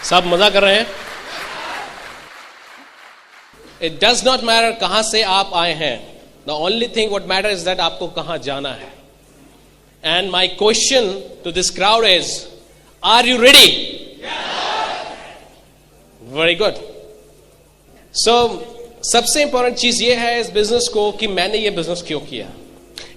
सब मजा कर रहे हैं। इट डज नॉट मैटर कहां से आप आए हैं, the only thing what matter is that आपको कहां जाना है। And my question to this crowd is, are you ready? Very good. So सबसे इंपॉर्टेंट चीज ये है इस बिजनेस को कि मैंने ये बिजनेस क्यों किया।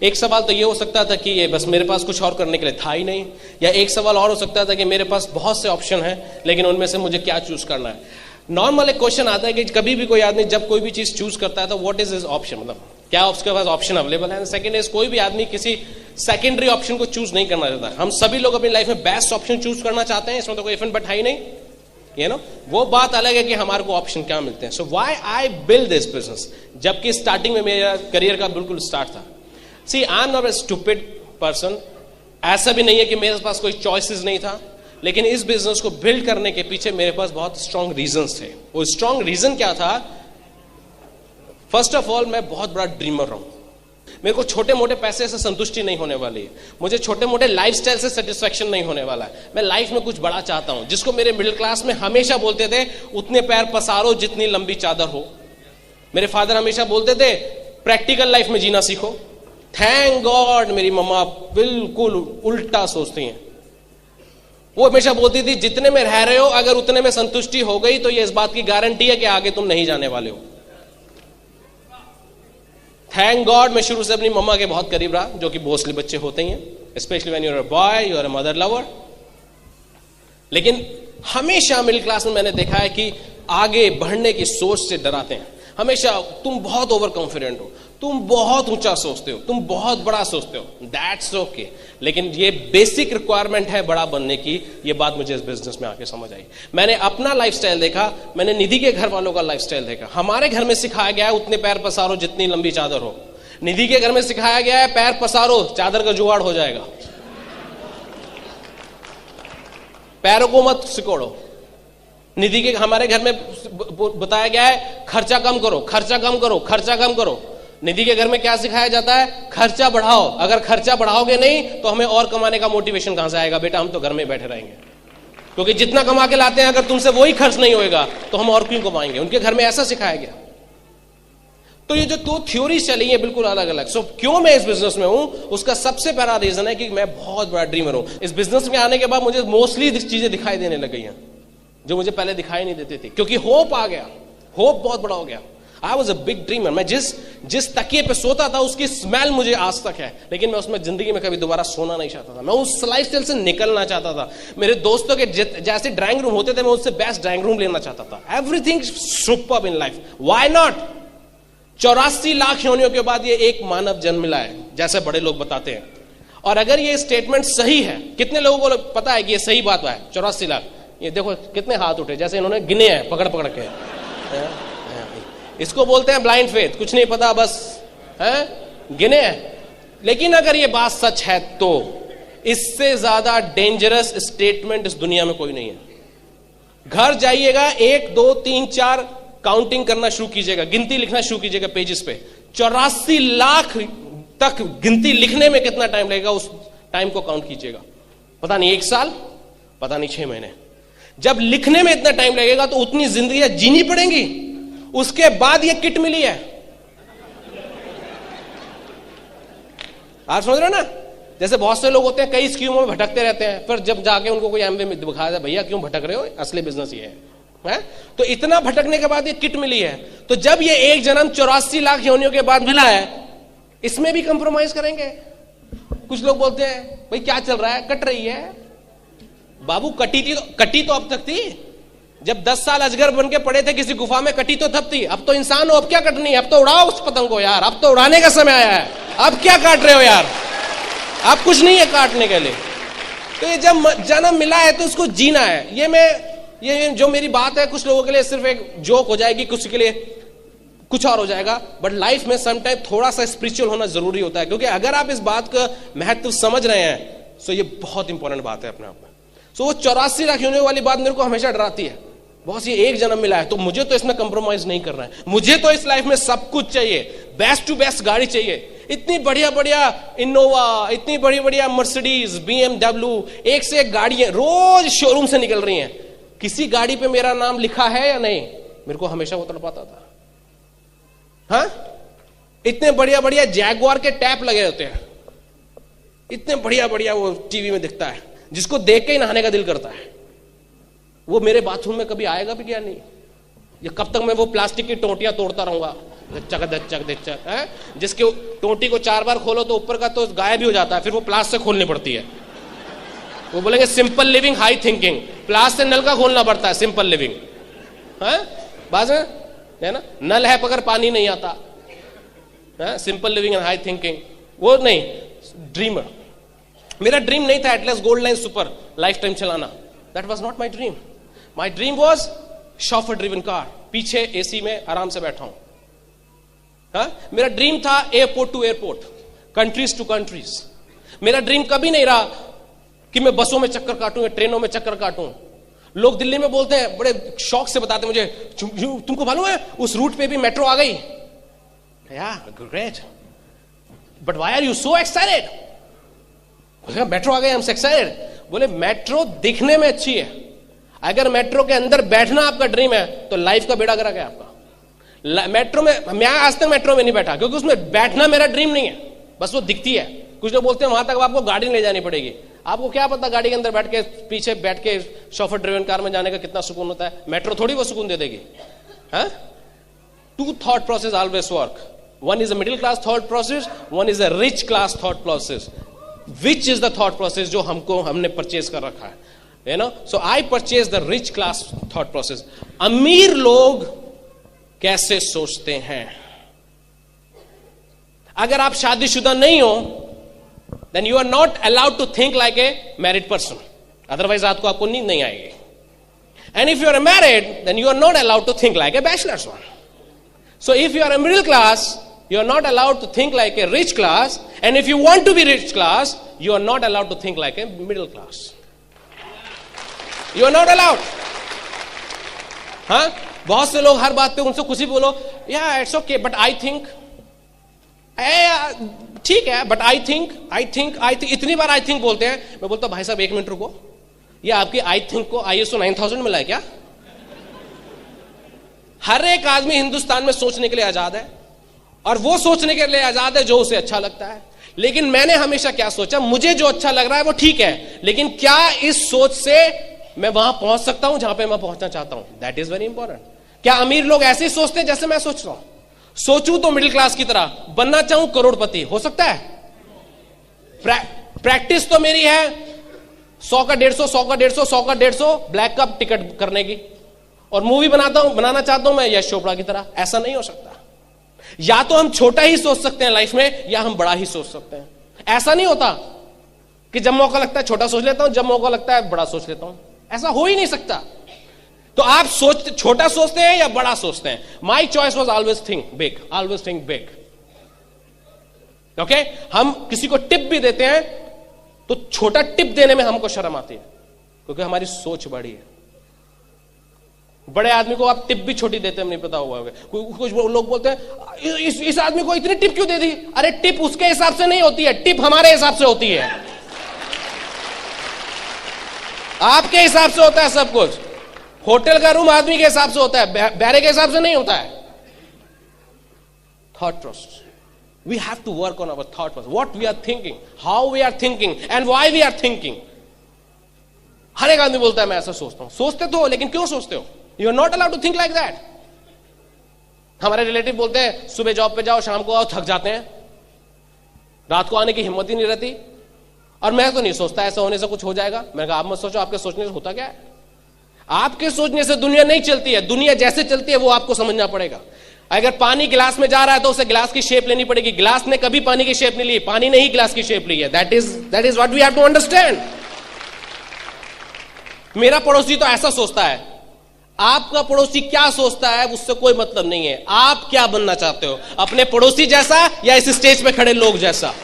एक सवाल तो ये हो सकता था कि ये बस मेरे पास कुछ और करने के लिए था ही नहीं, या एक सवाल और हो सकता था कि मेरे पास बहुत से ऑप्शन हैं लेकिन उनमें से मुझे क्या चूज करना है। नॉर्मल एक क्वेश्चन आता है कि कभी भी कोई आदमी जब कोई भी चीज चूज करता है तो व्हाट इज हिज ऑप्शन, मतलब क्या उसके पास ऑप्शन अवेलेबल है। सेकंड इज, कोई भी आदमी किसी सेकेंडरी ऑप्शन को चूज नहीं करना चाहता। हम सभी लोग अपनी लाइफ में बेस्ट ऑप्शन चूज करना चाहते हैं, इसमें तो कोई इफ एंड बट है ही नहीं, यू नो। वो बात अलग है कि हमारे को ऑप्शन क्या मिलते हैं। So why I build this business, जबकि स्टार्टिंग में मेरा करियर का बिल्कुल स्टार्ट था। See I am not a stupid person, ऐसा भी नहीं है कि मेरे पास कोई चॉइसेस नहीं था, लेकिन इस बिजनेस को बिल्ड करने के पीछे मेरे पास बहुत स्ट्रॉन्ग रीजंस थे। वो स्ट्रॉन्ग रीजन क्या था? फर्स्ट ऑफ ऑल, मैं बहुत बड़ा ड्रीमर हूं। मेरे को छोटे मोटे पैसे से संतुष्टि नहीं होने वाली है, मुझे छोटे मोटे लाइफस्टाइल से सेटिस्फेक्शन नहीं होने वाला है। मैं लाइफ में कुछ बड़ा चाहता हूं, जिसको मेरे मिडिल क्लास में हमेशा बोलते थे, उतने पैर पसारो जितनी लंबी चादर हो। मेरे फादर हमेशा बोलते थे, प्रैक्टिकल लाइफ में जीना सीखो। थैंक गॉड मेरी मम्मा बिल्कुल उल्टा सोचती हैं। वो हमेशा बोलती थी, जितने में रह रहे हो अगर उतने में संतुष्टि हो गई तो ये इस बात की गारंटी है कि आगे तुम नहीं जाने वाले हो। थैंक गॉड मैं शुरू से अपनी मम्मा के बहुत करीब रहा, जो कि मोस्टली बच्चे होते ही हैं, specially when you are a boy, you are a mother lover. लेकिन हमेशा मिडिल क्लास में मैंने देखा है कि आगे बढ़ने की सोच से डराते हैं। हमेशा तुम बहुत ओवर कॉन्फिडेंट हो, तुम बहुत ऊंचा सोचते हो, तुम बहुत बड़ा सोचते हो, दैट्स ओके, लेकिन ये बेसिक रिक्वायरमेंट है बड़ा बनने की। ये बात मुझे इस बिजनेस में आके समझ आई। मैंने अपना लाइफस्टाइल देखा, मैंने निधि के घर वालों का लाइफस्टाइल देखा। हमारे घर में सिखाया गया है उतने पैर पसारो जितनी लंबी चादर हो। निधि के घर में सिखाया गया है पैर पसारो चादर का जुगाड़ हो जाएगा, पैरों को मत सिकोड़ो। निधि के हमारे घर में बताया गया है खर्चा कम करो, खर्चा कम करो, खर्चा कम करो। निधि के घर में क्या सिखाया जाता है? खर्चा बढ़ाओ। अगर खर्चा बढ़ाओगे नहीं तो हमें और कमाने का मोटिवेशन कहां से आएगा? बेटा हम तो घर में बैठे रहेंगे, क्योंकि जितना कमा के लाते हैं अगर तुमसे वही खर्च नहीं होएगा तो हम और क्यों कमाएंगे। उनके घर में ऐसा सिखाया गया। तो ये जो दो थ्योरी चली है बिल्कुल अलग अलग। सो क्यों मैं इस बिजनेस में हूं, उसका सबसे पहला रीजन है कि मैं बहुत बड़ा ड्रीमर हूं। इस बिजनेस में आने के बाद मुझे मोस्टली चीजें दिखाई देने लग गई हैं जो मुझे पहले दिखाई नहीं देती थी, क्योंकि होप आ गया, होप बहुत बड़ा हो गया। I was a big dreamer. मैं जिस तकिए पे सोता था उसकी स्मेल मुझे आज तक है, लेकिन मैं उसमें जिंदगी में कभी दोबारा सोना नहीं चाहता था। मैं उस लाइफस्टाइल से निकलना चाहता था। मेरे दोस्तों के जैसे ड्राइंग रूम होते थे, मैं उससे बेस्ट ड्राइंग रूम लेना चाहता था। Everything superb in life. Why not? 84 lakh योनियों के बाद ये एक मानव जन्म मिला है, जैसे बड़े लोग बताते हैं। और अगर ये स्टेटमेंट सही है, कितने लोगों को पता है कि ये सही बात है? 84 लाख। ये देखो कितने हाथ उठे, जैसे इन्होंने गिने हैं पकड़ पकड़ के। इसको बोलते हैं ब्लाइंड फेथ, कुछ नहीं पता बस है गिने हैं। लेकिन अगर ये बात सच है तो इससे ज्यादा डेंजरस स्टेटमेंट इस दुनिया में कोई नहीं है। घर जाइएगा, 1 2 3 4 काउंटिंग करना शुरू कीजिएगा, गिनती लिखना शुरू कीजिएगा पेजेस पे। 84 लाख तक गिनती लिखने में कितना टाइम लगेगा, उस टाइम को काउंट कीजिएगा। पता नहीं 1 साल, पता नहीं 6 महीने। जब लिखने में इतना टाइम लगेगा तो उतनी जिंदगी जीनी पड़ेंगी। उसके बाद ये किट मिली है। आप समझ रहे हो ना? जैसे बहुत से लोग होते हैं कई स्कीमों में भटकते रहते हैं, फिर जब जाके उनको कोई एमवे में दिखाया जाए, भैया क्यों भटक रहे हो, असली बिजनेस ये है? तो इतना भटकने के बाद ये किट मिली है। तो जब ये एक जन्म 84 लाख योनियों के बाद मिला है, इसमें भी कंप्रोमाइज करेंगे? कुछ लोग बोलते हैं भाई क्या चल रहा है, कट रही है। बाबू कटी तो अब तक थी। जब 10 साल अजगर बन के पड़े थे किसी गुफा में, कटी तो तब थी। अब तो इंसान हो, अब क्या कटनी है? अब तो उड़ाओ उस पतंग को यार, अब तो उड़ाने का समय आया है। अब क्या काट रहे हो यार? अब कुछ नहीं है काटने के लिए। तो ये जब जन्म मिला है तो उसको जीना है। ये जो मेरी बात है कुछ लोगों के लिए सिर्फ एक जोक हो जाएगी, कुछ के लिए कुछ और हो जाएगा, बट लाइफ में समटाइम थोड़ा सा स्पिरिचुअल होना जरूरी होता है। क्योंकि अगर आप इस बात का महत्व समझ रहे हैं तो ये बहुत इंपॉर्टेंट बात है अपने आप में। तो वो 84 लाख होने वाली बात मेरे को हमेशा डराती है। बॉस ये एक जन्म मिला है तो मुझे तो इसमें कंप्रोमाइज नहीं करना है। मुझे तो इस लाइफ में सब कुछ चाहिए, बेस्ट टू बेस्ट गाड़ी चाहिए, इतनी बढ़िया बढ़िया इनोवा, इतनी बढ़िया बढ़िया मर्सिडीज, BMW, एक से एक गाड़ियां रोज शोरूम से निकल रही हैं। किसी गाड़ी पे मेरा नाम लिखा है या नहीं, मेरे को हमेशा वो तड़पाता था। हाँ, इतने बढ़िया बढ़िया जैगुआर के टैप लगे होते हैं, इतने बढ़िया बढ़िया, वो टीवी में दिखता है, जिसको देख के ही नहाने का दिल करता है। वो मेरे बाथरूम में कभी आएगा भी क्या नहीं? ये कब तक मैं वो प्लास्टिक की टोटियां तोड़ता रहूंगा, जिसके टोटी को 4 बार खोलो तो ऊपर का तो गायब ही हो जाता है, फिर वो प्लास से खोलनी पड़ती है। वो बोलेंगे सिंपल लिविंग हाई थिंकिंग, प्लास से नल का खोलना पड़ता है, सिंपल लिविंग है बात है ना। नल है मगर पानी नहीं आता है, simple living and high thinking. वो नहीं, ड्रीमर। मेरा ड्रीम नहीं था Atlas gold line super life time चलाना, that was not my dream. My dream was chauffeur driven car, पीछे एसी में आराम से बैठा हूं। मेरा ड्रीम था airport to airport, countries to countries. मेरा ड्रीम कभी नहीं रहा कि मैं बसों में चक्कर काटूं या ट्रेनों में चक्कर काटूं। लोग दिल्ली में बोलते हैं, बड़े शौक से बताते मुझे, तुमको मालूम है उस रूट पे भी मेट्रो आ गई? Great, but why are you so excited? Metro आ गई, आई एम सो एक्साइटेड। बोले मेट्रो दिखने में अच्छी है, अगर मेट्रो के अंदर बैठना आपका ड्रीम है तो लाइफ का बेड़ा गर्क है आपका। मेट्रो में मैं आज तक मेट्रो में नहीं बैठा, क्योंकि उसमें बैठना मेरा ड्रीम नहीं है, बस वो दिखती है। कुछ लोग बोलते हैं वहां तक आपको गाड़ी ले जानी पड़ेगी। आपको क्या पता गाड़ी के अंदर बैठ के, पीछे बैठ के शॉफर ड्रिवन कार में जाने का कितना सुकून होता है। मेट्रो थोड़ी वो सुकून दे देगी। हाँ, 2 thought process always work. One is a middle class thought process, one is a rich class thought process. Which is the thought process जो हमने परचेज कर रखा है, you know? So I purchased the rich class thought process. अमीर लोग कैसे सोचते हैं? अगर आप शादीशुदा नहीं हो, then you are not allowed to think like a married person. Otherwise रात को आपको नींद नहीं आएगी. And if you are married, then you are not allowed to think like a bachelor's one. So if you are a middle class, you are not allowed to think like a rich class. And if you want to be rich class, you are not allowed to think like a middle class. You are not allowed. हाँ, बहुत से लोग हर बात पे उनसे कुछ ही बोलो, yeah it's okay but I think, ठीक है बट आई थिंक इतनी बार आई थिंक बोलते हैं। मैं बोलता हूं भाई साहब 1 मिनट रुको, ये आपकी आई थिंक को ISO 9000 मिला है क्या? हर एक आदमी हिंदुस्तान में सोचने के लिए आजाद है, और वो सोचने के लिए आजाद है जो उसे अच्छा लगता है। लेकिन मैंने हमेशा क्या सोचा, मुझे जो अच्छा लग रहा है वो ठीक है, लेकिन क्या इस सोच से मैं वहां पहुंच सकता हूं जहां पे मैं पहुंचना चाहता हूं? That is very important. क्या अमीर लोग ऐसे ही सोचते हैं जैसे मैं सोच रहा हूं? सोचूं तो मिडिल क्लास की तरह, बनना चाहूं करोड़पति, हो सकता है? प्रैक्टिस तो मेरी है 100 का 150, 100 का 150, 100 का 150 ब्लैक कप टिकट करने की, और मूवी बनाना चाहता हूं मैं यश चोपड़ा की तरह। ऐसा नहीं हो सकता। या तो हम छोटा ही सोच सकते हैं लाइफ में, या हम बड़ा ही सोच सकते हैं। ऐसा नहीं होता कि जब मौका लगता है छोटा सोच लेता हूं, जब मौका लगता है बड़ा सोच लेता हूं। ऐसा हो ही नहीं सकता। तो आप छोटा सोचते हैं या बड़ा सोचते हैं? My choice was always think big, always think big. Okay, हम किसी को टिप भी देते हैं तो छोटा टिप देने में हमको शर्म आती है, क्योंकि हमारी सोच बड़ी है। बड़े आदमी को आप टिप भी छोटी देते हैं, नहीं पता हुआ होगा। कुछ लोग बोलते हैं इस आदमी को इतनी टिप क्यों दे दी? अरे टिप उसके हिसाब से नहीं होती है, टिप हमारे हिसाब से होती है। आपके हिसाब से होता है सब कुछ। होटल का रूम आदमी के हिसाब से होता है, बैरे के हिसाब से नहीं होता है। Thought process, we have to work on our thought process, what we are thinking, how we are thinking and why we are thinking. हर एक आदमी बोलता है मैं ऐसा सोचता हूं। सोचते तो हो, लेकिन क्यों सोचते हो? You are not allowed to think like that. हमारे रिलेटिव बोलते हैं सुबह जॉब पे जाओ, शाम को आओ, थक जाते हैं, रात को आने की हिम्मत ही नहीं रहती। और मैं तो नहीं सोचता ऐसा होने से कुछ हो जाएगा। मैंने कहा आप मत सोचो, आपके सोचने से होता क्या है? आपके सोचने से दुनिया नहीं चलती है। दुनिया जैसे चलती है वो आपको समझना पड़ेगा। अगर पानी गिलास में जा रहा है तो उसे गिलास की शेप लेनी पड़ेगी। गिलास ने कभी पानी की शेप नहीं ली, पानी ने ही गिलास की शेप ली है। That is what we have to understand. मेरा पड़ोसी तो ऐसा सोचता है, आपका पड़ोसी क्या सोचता है उससे कोई मतलब नहीं है। आप क्या बनना चाहते हो, अपने पड़ोसी जैसा या इस स्टेज पे खड़े लोग जैसा?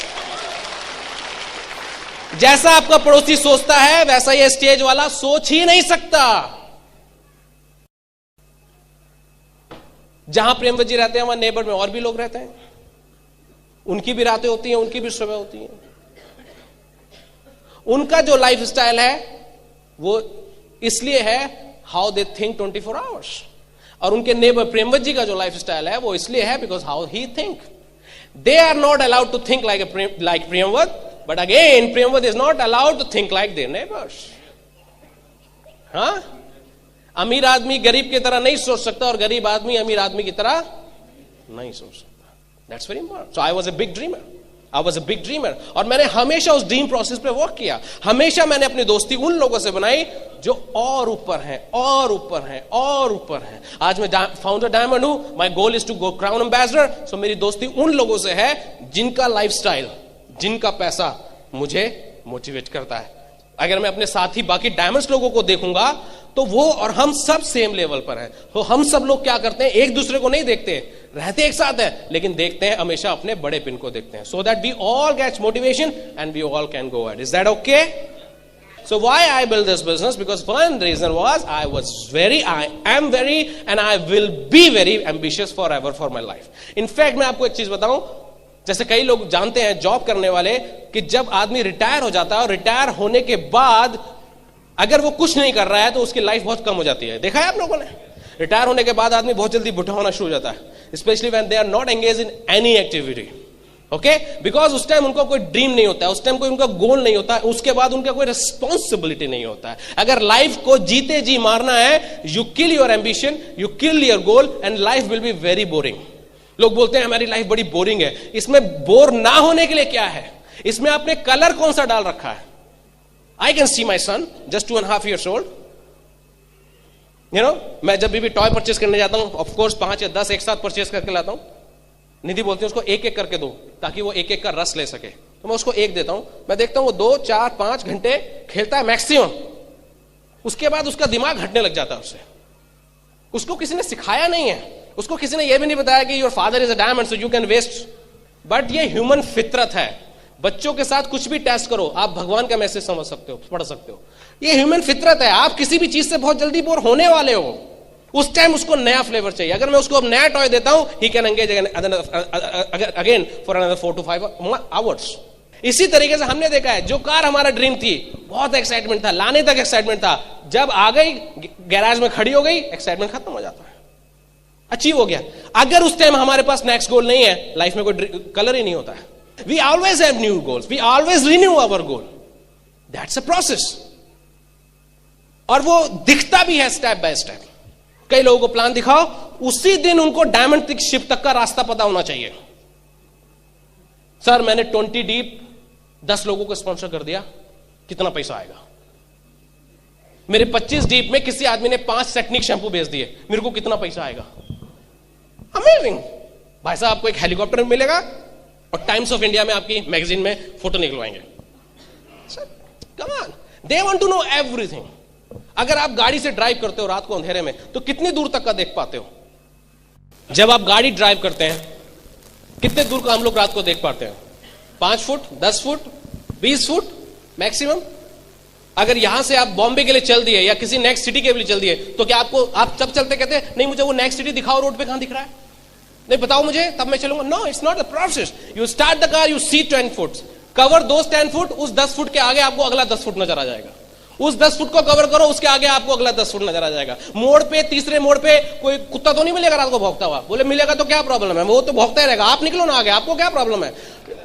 जैसा आपका पड़ोसी सोचता है वैसा ये स्टेज वाला सोच ही नहीं सकता। जहां प्रेमवत जी रहते हैं वहां नेबर में और भी लोग रहते हैं, उनकी भी रातें होती हैं, उनकी भी सुबह होती हैं। उनका जो लाइफ स्टाइल है वो इसलिए है हाउ दे थिंक 24 आवर्स। और उनके नेबर प्रेमवत जी का जो लाइफ स्टाइल है वो इसलिए है because how he think. They are not allowed to think like प्रेमवत, बट अगेन प्रेमवत is not allowed to think like their neighbours. हाँ, अमीर आदमी गरीब की तरह नहीं सोच सकता और गरीब आदमी अमीर आदमी की तरह नहीं सोच सकता। That's very important. So I was a big dreamer, I was a big dreamer. और मैंने हमेशा उस ड्रीम प्रोसेस पे वर्क किया। हमेशा मैंने अपनी दोस्ती उन लोगों से बनाई जो और ऊपर हैं, और ऊपर हैं, और ऊपर हैं। आज मैं फाउंडर डायमंड हूं, my goal is to go crown ambassador. So मेरी दोस्ती उन लोगों से है जिनका लाइफस्टाइल, जिनका पैसा मुझे मोटिवेट करता है। अगर मैं अपने साथी बाकी डायमंड्स लोगों को देखूंगा तो वो और हम सब सेम लेवल पर हैं। तो हम सब लोग क्या करते हैं, एक दूसरे को नहीं देखते, रहते एक साथ है, लेकिन देखते हैं हमेशा अपने बड़े पिन को देखते हैं, so that we all get motivation and we all can go ahead. Is that okay? So why I built this business? Because one reason was I am very and I will be very ambitious forever for my life. In fact मैं आपको एक चीज बताऊं, जैसे कई लोग जानते हैं जॉब करने वाले कि जब आदमी रिटायर हो जाता है और रिटायर होने के बाद अगर वो कुछ नहीं कर रहा है तो उसकी लाइफ बहुत कम हो जाती है। देखा है आप लोगों ने? रिटायर होने के बाद आदमी बहुत जल्दी बुढ़ा होना शुरू हो जाता है, specially when they are not engage in any activity. Okay, because उस टाइम उनको कोई ड्रीम नहीं होता है, उस टाइम कोई उनका गोल नहीं होता है, उसके बाद उनका कोई रिस्पॉन्सिबिलिटी नहीं होता है। अगर लाइफ को जीते जी मारना है, you kill your ambition, you kill your goal and life will be very boring. लोग बोलते हैं हमारी लाइफ बड़ी बोरिंग है। इसमें बोर ना होने के लिए क्या है? इसमें आपने कलर कौन सा डाल रखा है? I can see my son just 2.5 years old, you know, मैं जब भी टॉय परचेस करने जाता हूं, ऑफकोर्स 5 या 10 एक साथ परचेस करके लाता हूं। निधि बोलती है उसको एक एक करके दो ताकि वो एक एक का रस ले सके, तो मैं उसको एक देता हूं। मैं देखता हूं वो 2, 4, 5 घंटे खेलता है मैक्सिमम, उसके बाद उसका दिमाग हटने लग जाता है उससे। उसको किसी ने सिखाया नहीं है, उसको किसी ने यह भी नहीं बताया कि your father is a diamond so you can waste. But ये ह्यूमन फितरत है। बच्चों के साथ कुछ भी टेस्ट करो, आप भगवान का मैसेज समझ सकते हो, पढ़ सकते हो। ये ह्यूमन फितरत है। आप किसी भी चीज से बहुत जल्दी बोर होने वाले हो, उस टाइम उसको नया फ्लेवर चाहिए। अगर मैं उसको अब नया टॉय देता हूं, he can engage again for another 4 to 5 hours। इसी तरीके से हमने देखा है, जो कार हमारा ड्रीम थी, बहुत एक्साइटमेंट था, लाने तक एक्साइटमेंट था, जब आ गई गैराज में खड़ी हो गई, एक्साइटमेंट खत्म हो जाता है, अचीव हो गया। अगर उस टाइम हमारे पास नेक्स्ट गोल नहीं है, लाइफ में कोई कलर ही नहीं होता है। We always have new goals, we always renew our goal, that's a process. और वो दिखता भी है स्टेप बाय स्टेप। कई लोगों को प्लान दिखाओ, उसी दिन उनको डायमंड शिप तक का रास्ता पता होना चाहिए। सर मैंने 20 डीप 10 लोगों को स्पॉन्सर कर दिया, कितना पैसा आएगा? मेरे 25 डीप में किसी आदमी ने 5 टेक्निक शैंपू बेच दिए, मेरे को कितना पैसा आएगा? अमेजिंग भाई साहब, आपको एक हेलीकॉप्टर मिलेगा और टाइम्स ऑफ इंडिया में आपकी मैगजीन में फोटो निकलवाएंगे। Come on, they want to know everything. अगर आप गाड़ी से ड्राइव करते हो रात को अंधेरे में, तो कितनी दूर तक का देख पाते हो? जब आप गाड़ी ड्राइव करते हैं, कितने दूर का हम लोग रात को देख पाते हैं? 5 फुट, 10 फुट, 20 फुट मैक्सिमम। अगर यहां से आप बॉम्बे के लिए चल दिए या किसी नेक्स्ट सिटी के लिए चल दिए, तो क्या आप सब चलते कहते हैं नहीं मुझे वो नेक्स्ट सिटी दिखाओ, रोड पे कहां दिख रहा है, नहीं बताओ मुझे तब मैं चलूंगा? No, it's not the process. You start the car, you see 10 foot, cover those 10 foot, उस 10 फुट के आगे आपको अगला 10 फुट नजर आ जाएगा। उस 10 फुट को कवर करो, उसके आगे आपको अगला 10 फुट नजर आ जाएगा। मोड़ पे, तीसरे मोड़ पे कोई कुत्ता तो नहीं मिलेगा रात को भौंकता हुआ। बोले मिलेगा तो क्या प्रॉब्लम है, वो तो भौंकता ही रहेगा, आप निकलो ना आगे, आपको क्या प्रॉब्लम है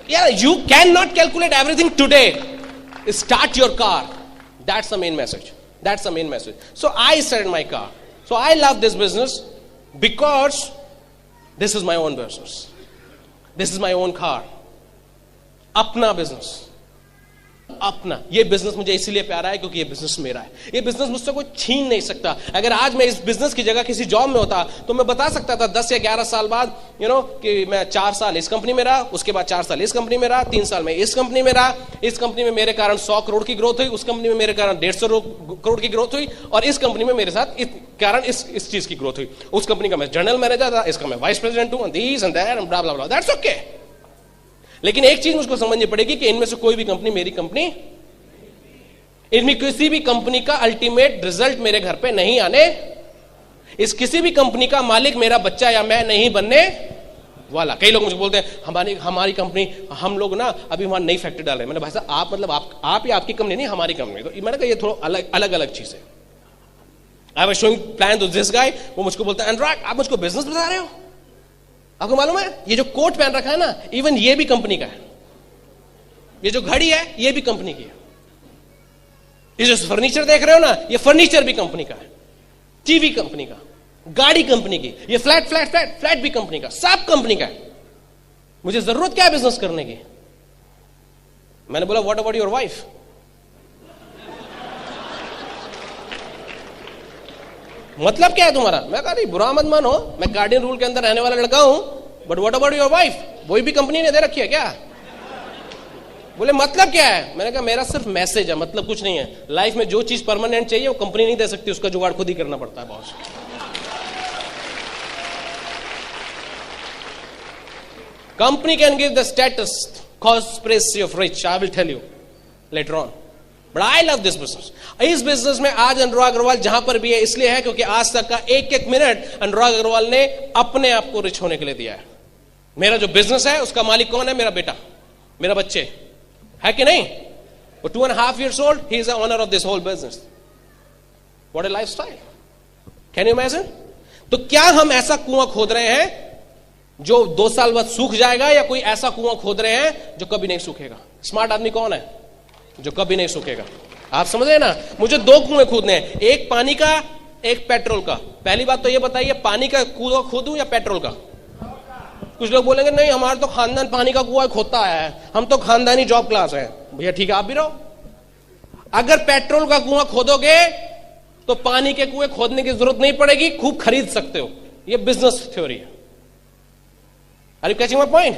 यार? You can not calculate everything today, start your car. That's the main message, that's the main message. So I started my car, so I love this business because this is my own business, this is my own car, अपना business, अपना। ये business मुझे इसीलिए प्यारा है क्योंकि ये business मेरा है। ये बिजनेस मुझसे कोई छीन नहीं सकता। अगर आज मैं इस बिजनेस की जगह किसी जॉब में होता तो मैं बता सकता था 10 या 11 साल बाद कि मैं 4 साल इस कंपनी में रहा, उसके बाद 4 साल इस कंपनी में रहा, 3 साल में इस कंपनी में रहा, इस कंपनी में मेरे कारण 100 करोड़ की ग्रोथ हुई, उस कंपनी में मेरे कारण 150 करोड़ की ग्रोथ हुई, और इस कंपनी में मेरे साथ कारण इस चीज की ग्रोथ हुई। उस कंपनी का मैं जनरल मैनेजर था, इसका मैं वाइस प्रेसिडेंट हूं, this and that and blah blah blah, that's okay. लेकिन एक चीज मुझको समझनी पड़ेगी कि इनमें से कोई भी कंपनी मेरी कंपनी, इनमें किसी भी कंपनी का अल्टीमेट रिजल्ट मेरे घर पे नहीं आने, इस किसी भी कंपनी का मालिक मेरा बच्चा या मैं नहीं बनने वाला। कई लोग मुझे बोलते हैं हमारी कंपनी, हम लोग ना अभी वहां नई फैक्ट्री डाल रहे हैं। मैंने भाई साहब आप मतलब आप या आपकी कंपनी नहीं, हमारी कंपनी। तो मैंने कहा ये थोड़ा अलग अलग चीज है। I was showing plan to this guy, वो मुझको बोलता है अनुराग आप मुझको बिजनेस बता रहे हो? आपको मालूम है ये जो कोट पहन रखा है ना, इवन ये भी कंपनी का है। ये जो घड़ी है ये भी कंपनी की है। ये जो फर्नीचर देख रहे हो ना, ये फर्नीचर भी कंपनी का है, टीवी कंपनी का, गाड़ी कंपनी की, ये फ्लैट भी कंपनी का, सब कंपनी का है। मुझे जरूरत क्या है बिजनेस करने की? मैंने बोला व्हाट अबाउट योर वाइफ? मतलब क्या है तुम्हारा? मैं कहा नहीं बुरा मत मानो, मैं गार्डियन रूल के अंदर रहने वाला लड़का हूं, but what about your wife? वही भी कंपनी ने दे रखी है क्या? बोले मतलब क्या है? मैंने कहा मेरा सिर्फ मैसेज है, मतलब कुछ नहीं है। लाइफ में जो चीज परमानेंट चाहिए वो कंपनी नहीं दे सकती, उसका जुगाड़ खुद ही करना पड़ता है boss. Company can give the status, conspiracy of rich, I will tell you later on, but I love this business. इस बिजनेस में आज अनुराग अग्रवाल जहां पर भी है इसलिए है क्योंकि आज तक का एक एक मिनट अनुराग अग्रवाल ने अपने आप को रिच होने के लिए दिया है। मेरा जो बिजनेस है उसका मालिक कौन है? मेरा बेटा, मेरा बच्चे, है कि नहीं? वो 2.5 years old, he is the owner of this whole business. What a lifestyle. Can you imagine? तो क्या हम ऐसा कुआं खोद रहे हैं जो 2 साल बाद सूख जाएगा, या कोई ऐसा कुआं खोद रहे हैं जो कभी नहीं सूखेगा? स्मार्ट आदमी कौन है? जो कभी नहीं सूखेगा। आप समझ रहे हैं ना? मुझे 2 कुएं खोदने हैं, एक पानी का, एक पेट्रोल का। पहली बात तो ये बताइए, पानी का कुआं खोदूं या पेट्रोल का? कुछ लोग बोलेंगे नहीं हमारा तो खानदान पानी का कुआं खोदता है, हम तो खानदानी जॉब क्लास है। भैया ठीक है, आप भी रहो। अगर पेट्रोल का कुआं खोदोगे तो पानी के कुएं खोदने की जरूरत नहीं पड़ेगी, खूब खरीद सकते हो। ये बिजनेस थ्योरी है। Are you catching my point?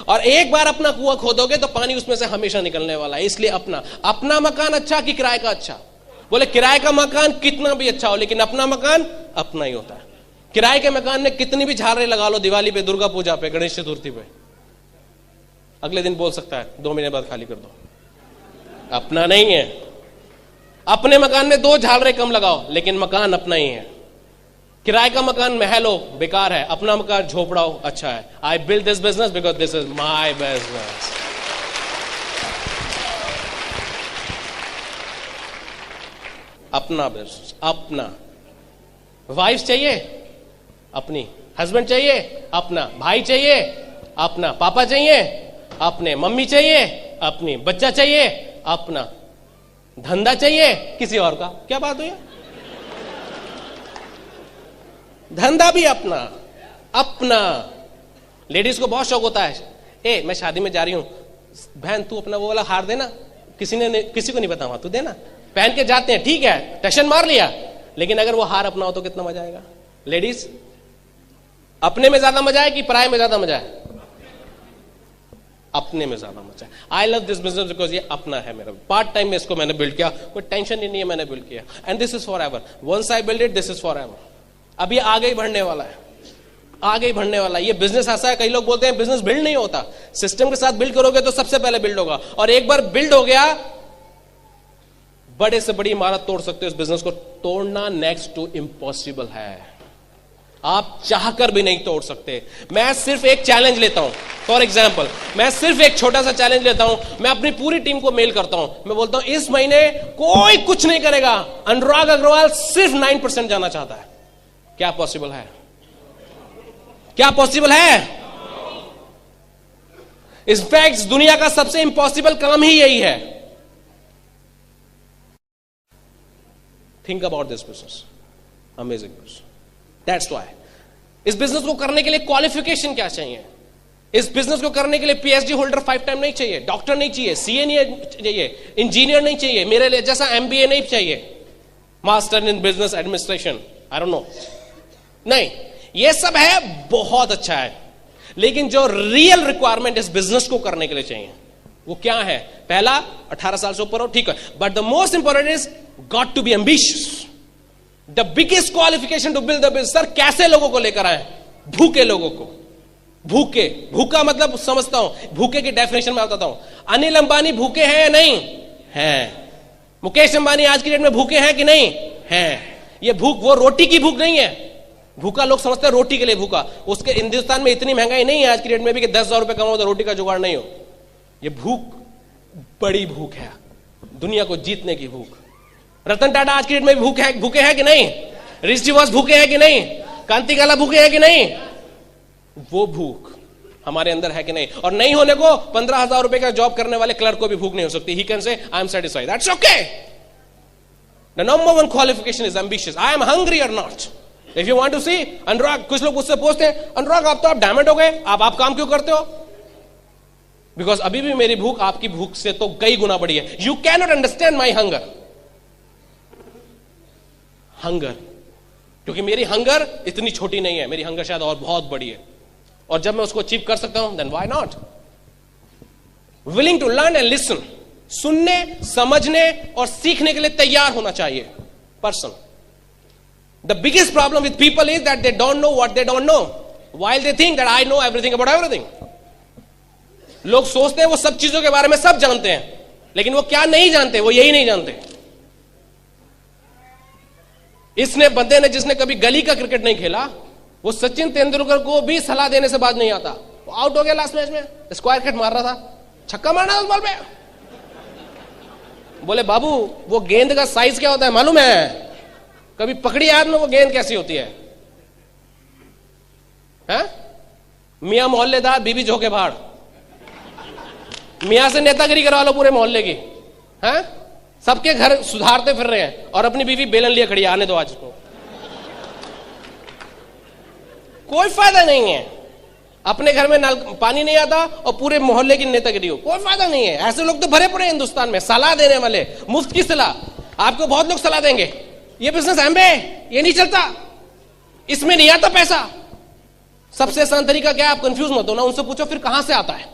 और एक बार अपना कुआं खोदोगे तो पानी उसमें से हमेशा निकलने वाला है। इसलिए अपना मकान अच्छा कि किराए का अच्छा? बोले किराए का मकान कितना भी अच्छा हो, लेकिन अपना मकान अपना ही होता है। किराए के मकान में कितनी भी झालरें लगा लो, दिवाली पे, दुर्गा पूजा पे, गणेश चतुर्थी पे, अगले दिन बोल सकता है 2 महीने बाद खाली कर दो। अपना नहीं है। अपने मकान में 2 झालरें कम लगाओ, लेकिन मकान अपना ही है। किराए का मकान महल हो बेकार है, अपना मकान झोपड़ा हो अच्छा है। आई build this business because this is my business. अपना बिजनेस, अपना। वाइफ चाहिए अपनी, हस्बैंड चाहिए अपना, भाई चाहिए अपना, पापा चाहिए अपने, मम्मी चाहिए अपनी, बच्चा चाहिए अपना, धंधा चाहिए किसी और का। क्या बात हुई? धंधा भी अपना। अपना। लेडीज को बहुत शौक होता है, ए मैं शादी में जा रही हूं, बहन तू अपना वो वाला हार देना, किसी को नहीं बताऊंगा, तू देना। पहन के जाते हैं, ठीक है टशन मार लिया, लेकिन अगर वो हार अपना हो तो कितना मजा आएगा? लेडीज, अपने में ज्यादा मजा है कि पराये में ज्यादा मजा है? अपने में ज्यादा मजा है। आई लव दिस बिजनेस बिकॉज ये अपना है मेरा। पार्ट टाइम में इसको मैंने बिल्ड किया, कोई टेंशन ही नहीं है, मैंने बिल्ड किया। And this is forever. Once I build it, this is forever. अब ये आगे ही बढ़ने वाला है, आगे ही बढ़ने वाला है। ये बिजनेस ऐसा है, कई लोग बोलते हैं बिजनेस बिल्ड नहीं होता। सिस्टम के साथ बिल्ड करोगे तो सबसे पहले बिल्ड होगा, और एक बार बिल्ड हो गया, बड़े से बड़ी इमारत तोड़ सकते हो। इस बिजनेस को तोड़ना नेक्स्ट टू इम्पॉसिबल है। आप चाहकर भी नहीं तोड़ सकते। मैं सिर्फ एक चैलेंज लेता हूं, फॉर एग्जाम्पल मैं सिर्फ एक छोटा सा चैलेंज लेता हूं। मैं अपनी पूरी टीम को मेल करता हूं, मैं बोलता हूं इस महीने कोई कुछ नहीं करेगा, अनुराग अग्रवाल सिर्फ 9% जाना चाहता है। क्या पॉसिबल है? क्या पॉसिबल है? इनफैक्ट दुनिया का सबसे इंपॉसिबल काम ही यही है। Think about this business, amazing business. That's why इस बिजनेस को करने के लिए क्वालिफिकेशन क्या चाहिए? इस बिजनेस को करने के लिए पीएचडी होल्डर 5 टाइम नहीं चाहिए, डॉक्टर नहीं चाहिए, सीए नहीं चाहिए, इंजीनियर नहीं चाहिए, मेरे लिए जैसा एमबीए नहीं चाहिए, master in business administration, I don't no, नहीं। ये सब है, बहुत अच्छा है, लेकिन जो रियल रिक्वायरमेंट इस बिजनेस को करने के लिए चाहिए वो क्या है? पहला, 18 साल से ऊपर हो, ठीक है, but the most important is got to be ambitious. The biggest qualification to build the business. Sir कैसे लोगों को लेकर आए? भूखे लोगों को। भूखे, भूखा मतलब समझता हूं, भूखे की डेफिनेशन में बताता हूं। अनिल अंबानी भूखे हैं या नहीं हैं? मुकेश अंबानी आज की डेट में भूखे हैं कि नहीं हैं? ये भूख वो रोटी की भूख नहीं है। भूखा लोग समझते हैं रोटी के लिए भूखा। उसके हिंदुस्तान में इतनी महंगाई नहीं है आज की डेट में भी कि 10,000 रुपए कमाओ तो रोटी का जुगाड़ नहीं हो। ये भूख बड़ी भूख है, दुनिया को जीतने की भूख। रतन टाटा आज की डेट में भूखे हैं कि नहीं? ऋषि वॉस भूखे हैं कि नहीं? कांतिकाला भूखे हैं कि नहीं? वो भूख हमारे अंदर है कि नहीं? और नहीं होने को 15,000 रुपए का जॉब करने वाले क्लर्क को भी भूख नहीं हो सकती. He can say I am satisfied. That's okay. The number one qualification is ambitious. I am hungry or not. If you want to see Anurag, कुछ लोग मुझसे पूछते हैं अनुराग आप तो आप डायमंड हो गए, आप काम क्यों करते हो? बिकॉज अभी भी मेरी भूख आपकी भूख से तो कई गुना बड़ी है. You can not understand my hunger. क्योंकि मेरी हंगर इतनी छोटी नहीं है, मेरी हंगर शायद और बहुत बड़ी है. और जब मैं उसको अचीव कर सकता हूं, then why not? Willing to learn and listen. सुनने, समझने और सीखने के लिए तैयार होना चाहिए person. The biggest problem with people is that they don't know what they don't know, while they think that I know everything about everything. लोग सोचते हैं वो सब चीजों के बारे में सब जानते हैं, लेकिन वो क्या नहीं जानते, वो यही नहीं जानते. इसने बंदे ने जिसने कभी गली का क्रिकेट नहीं खेला, वो सचिन तेंदुलकर को भी सलाह देने से बात नहीं आता. वो आउट हो गया लास्ट मैच में, स्क्वायर किट मार रहा था, छक्का मारना उस बॉल पे. बोले बाबू वो गेंद का साइज क्या होता है मालूम है? कभी पकड़ी आपने वो गेंद कैसी होती है? मियां मोहल्लेदार, बीबी झोंके भाड़. मियां से नेतागिरी करवा लो पूरे मोहल्ले की. सबके घर सुधारते फिर रहे हैं और अपनी बीवी बेलन लिए खड़ी. आने दो आज को, कोई फायदा नहीं है. अपने घर में नल पानी नहीं आता और पूरे मोहल्ले की नेतागिरी हो, कोई फायदा नहीं है. ऐसे लोग तो भरे पड़े हिंदुस्तान में, सलाह देने वाले, मुफ्त की सलाह. आपको बहुत लोग सलाह देंगे ये बिजनेस एमबे, ये नहीं चलता, इसमें नहीं आता पैसा. सबसे आसान तरीका क्या है? आप कंफ्यूज मत हो ना, उनसे पूछो फिर कहां से आता है.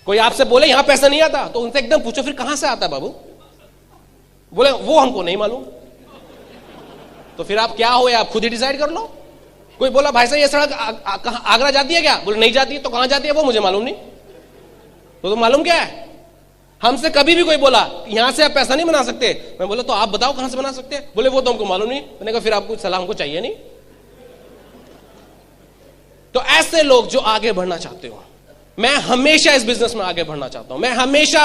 कोई आपसे बोले यहां पैसा नहीं आता, तो उनसे एकदम पूछो फिर कहां से आता है बाबू. बोले वो हमको नहीं मालूम. तो फिर आप क्या हो, आप खुद ही डिसाइड कर लो. कोई बोला भाई साहब ये सड़क आगरा जाती है क्या? बोले नहीं जाती है. तो कहां जाती है वो मुझे मालूम नहीं. तो मालूम क्या है? हमसे कभी भी कोई बोला यहां से आप पैसा नहीं बना सकते, मैं बोला तो आप बताओ कहां से बना सकते हैं. बोले वो तो हमको मालूम नहीं. मैंने कहा फिर आपको सलाह हमको चाहिए नहीं. तो ऐसे लोग जो आगे बढ़ना चाहते हो, मैं हमेशा इस बिजनेस में आगे बढ़ना चाहता हूं. मैं हमेशा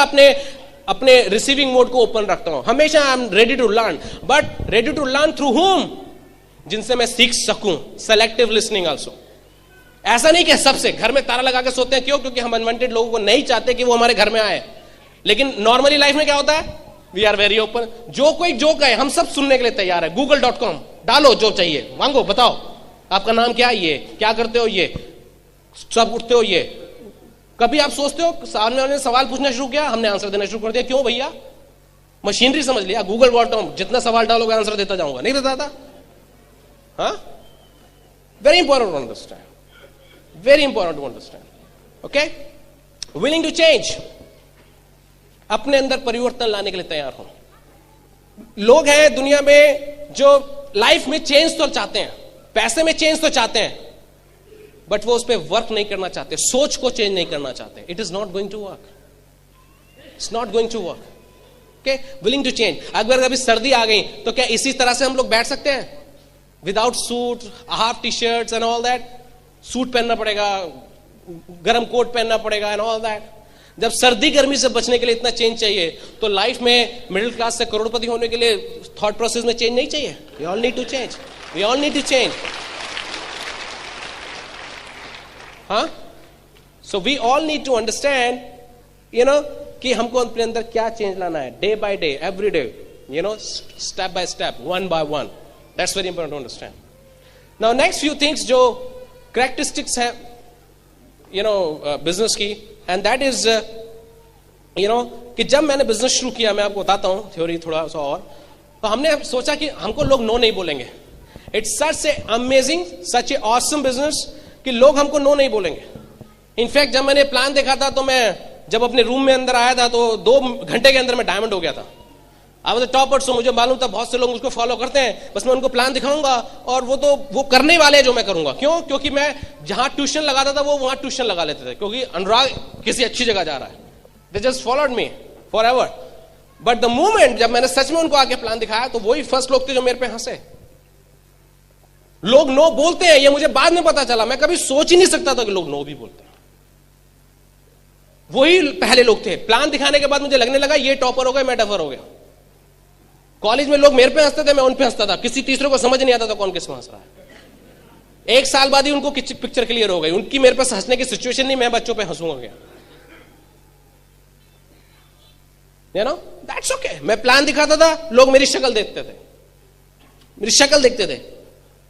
अपने रिसीविंग मोड को ओपन रखता हूं. हमेशा I am ready to learn, but ready to learn through whom? जिनसे मैं सीख सकूं. Selective listening also. ऐसा नहीं कि सबसे घर में ताला लगा के सोते हैं. क्यों? क्योंकि हम अनवांटेड लोगों को नहीं चाहते कि वो हमारे घर में आए. लेकिन नॉर्मली लाइफ में क्या होता है? We are very open. जो कोई जो कहे हम सब सुनने के लिए तैयार है. google.com डालो जो चाहिए, मांगो, बताओ आपका नाम क्या है, ये क्या करते हो, ये सब उठते हो. ये कभी आप सोचते हो सामने वाले ने सवाल पूछना शुरू किया, हमने आंसर देना शुरू कर दिया. क्यों भैया? मशीनरी समझ लिया. google.com जितना सवाल डालोगे आंसर देता जाऊंगा. नहीं बताता. Very important to understand. Very important to understand. Okay. Willing to change. अपने अंदर परिवर्तन लाने के लिए तैयार हो. लोग हैं दुनिया में जो लाइफ में चेंज तो चाहते हैं, पैसे में चेंज तो चाहते हैं, बट वो उस पर वर्क नहीं करना चाहते, सोच को चेंज नहीं करना चाहते. It is not going to work. It's not going to work. Okay. Willing to change. अगर कभी सर्दी आ गई तो क्या इसी तरह से हम लोग बैठ सकते हैं? Without suit, half T shirts and all that. Suit पहनना पड़ेगा, गर्म कोट पहनना पड़ेगा एंड ऑल दैट. जब सर्दी गर्मी से बचने के लिए इतना चेंज चाहिए, तो लाइफ में मिडिल क्लास से करोड़पति होने के लिए थॉट प्रोसेस में चेंज नहीं चाहिए? We all need to change. We all need to change. So we all need to understand, कि हमको अपने अंदर क्या चेंज लाना है. Day by day, every day, step by step, one by one. That's very important to understand. Now next few things जो characteristics है business की, एंड दैट इज कि जब मैंने बिजनेस शुरू किया, मैं आपको बताता हूं थ्योरी थोड़ा सा और, तो हमने सोचा कि हमको लोग नो नहीं बोलेंगे. It's such A amazing, such A awesome business कि लोग हमको नो नहीं बोलेंगे. इनफैक्ट जब मैंने प्लान देखा था, तो मैं जब अपने रूम में अंदर आया था, तो 2 घंटे के अंदर मैं डायमंड हो गया था. अब तो टॉपर, सो मुझे मालूम था बहुत से लोग उसको फॉलो करते हैं. बस मैं उनको प्लान दिखाऊंगा और वो करने वाले हैं जो मैं करूंगा. क्यों? क्योंकि मैं जहां ट्यूशन लगाता था वो वहां ट्यूशन लगा लेते थे, क्योंकि अनुराग किसी अच्छी जगह जा रहा है. They just followed me for ever. But the moment जब मैंने सच में उनको आके प्लान दिखाया, तो वही फर्स्ट लोग थे जो मेरे पे हंसे. लोग नो बोलते हैं, ये मुझे बाद में पता चला. मैं कभी सोच ही नहीं सकता था कि लोग नो भी बोलते हैं. वही पहले लोग थे। प्लान दिखाने के बाद मुझे लगने लगा ये टॉपर हो गया, मैं डफर हो गया। कॉलेज में लोग मेरे पे हंसते थे, मैं उन पे हंसता था, किसी तीसरे को समझ नहीं आता था कौन किस में हंस रहा है। एक साल बाद ही उनको पिक्चर क्लियर हो गई, उनकी मेरे पास हंसने की सिचुएशन नहीं, मैं बच्चों पे हंसूंगा क्या, यू नो, दैट्स ओके। मैं प्लान दिखाता था, लोग मेरी शक्ल देखते थे, मेरी शक्ल देखते थे,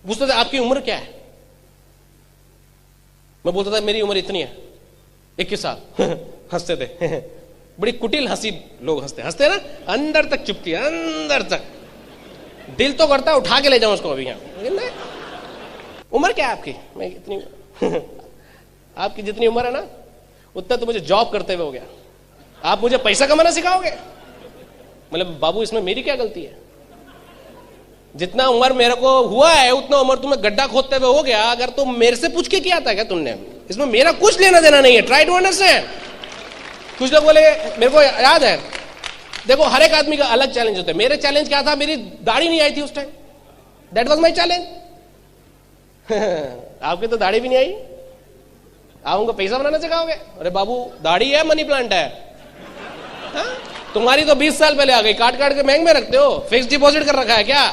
पूछते थे आपकी उम्र क्या है, मैं बोलता था मेरी उम्र इतनी है, 21 साल हंसते थे बड़ी कुटिल हंसी, लोग हंसते ना, अंदर तक चुपती है, अंदर तक। दिल तो करता है उठा के ले जाऊं उसको अभी यहां। उम्र क्या है आपकी, मैं इतनी आपकी जितनी उम्र है ना उतना तो मुझे जॉब करते हुए हो गया, आप मुझे पैसा कमाना सिखाओगे? मतलब बाबू इसमें मेरी क्या गलती है? जितना उम्र मेरे को हुआ है उतना उम्र तुम्हें गड्ढा खोदते हुए हो गया, अगर तुम मेरे से पूछ के किया था क्या तुमने? इसमें मेरा कुछ लेना देना नहीं है। Try to understand. कुछ लोग बोले, मेरे को याद है, देखो हर एक आदमी का अलग चैलेंज होता है। मेरे चैलेंज क्या था, मेरी दाढ़ी नहीं आई थी उस time, that was my challenge आपकी तो दाढ़ी भी नहीं आई, आप उनको पैसा बनाना सिखाओगे? अरे बाबू दाढ़ी है, मनी प्लांट है। हाँ? तुम्हारी तो 20 साल पहले आ गई, काट काट के बैंक में रखते हो, फिक्स डिपॉजिट कर रखा है क्या?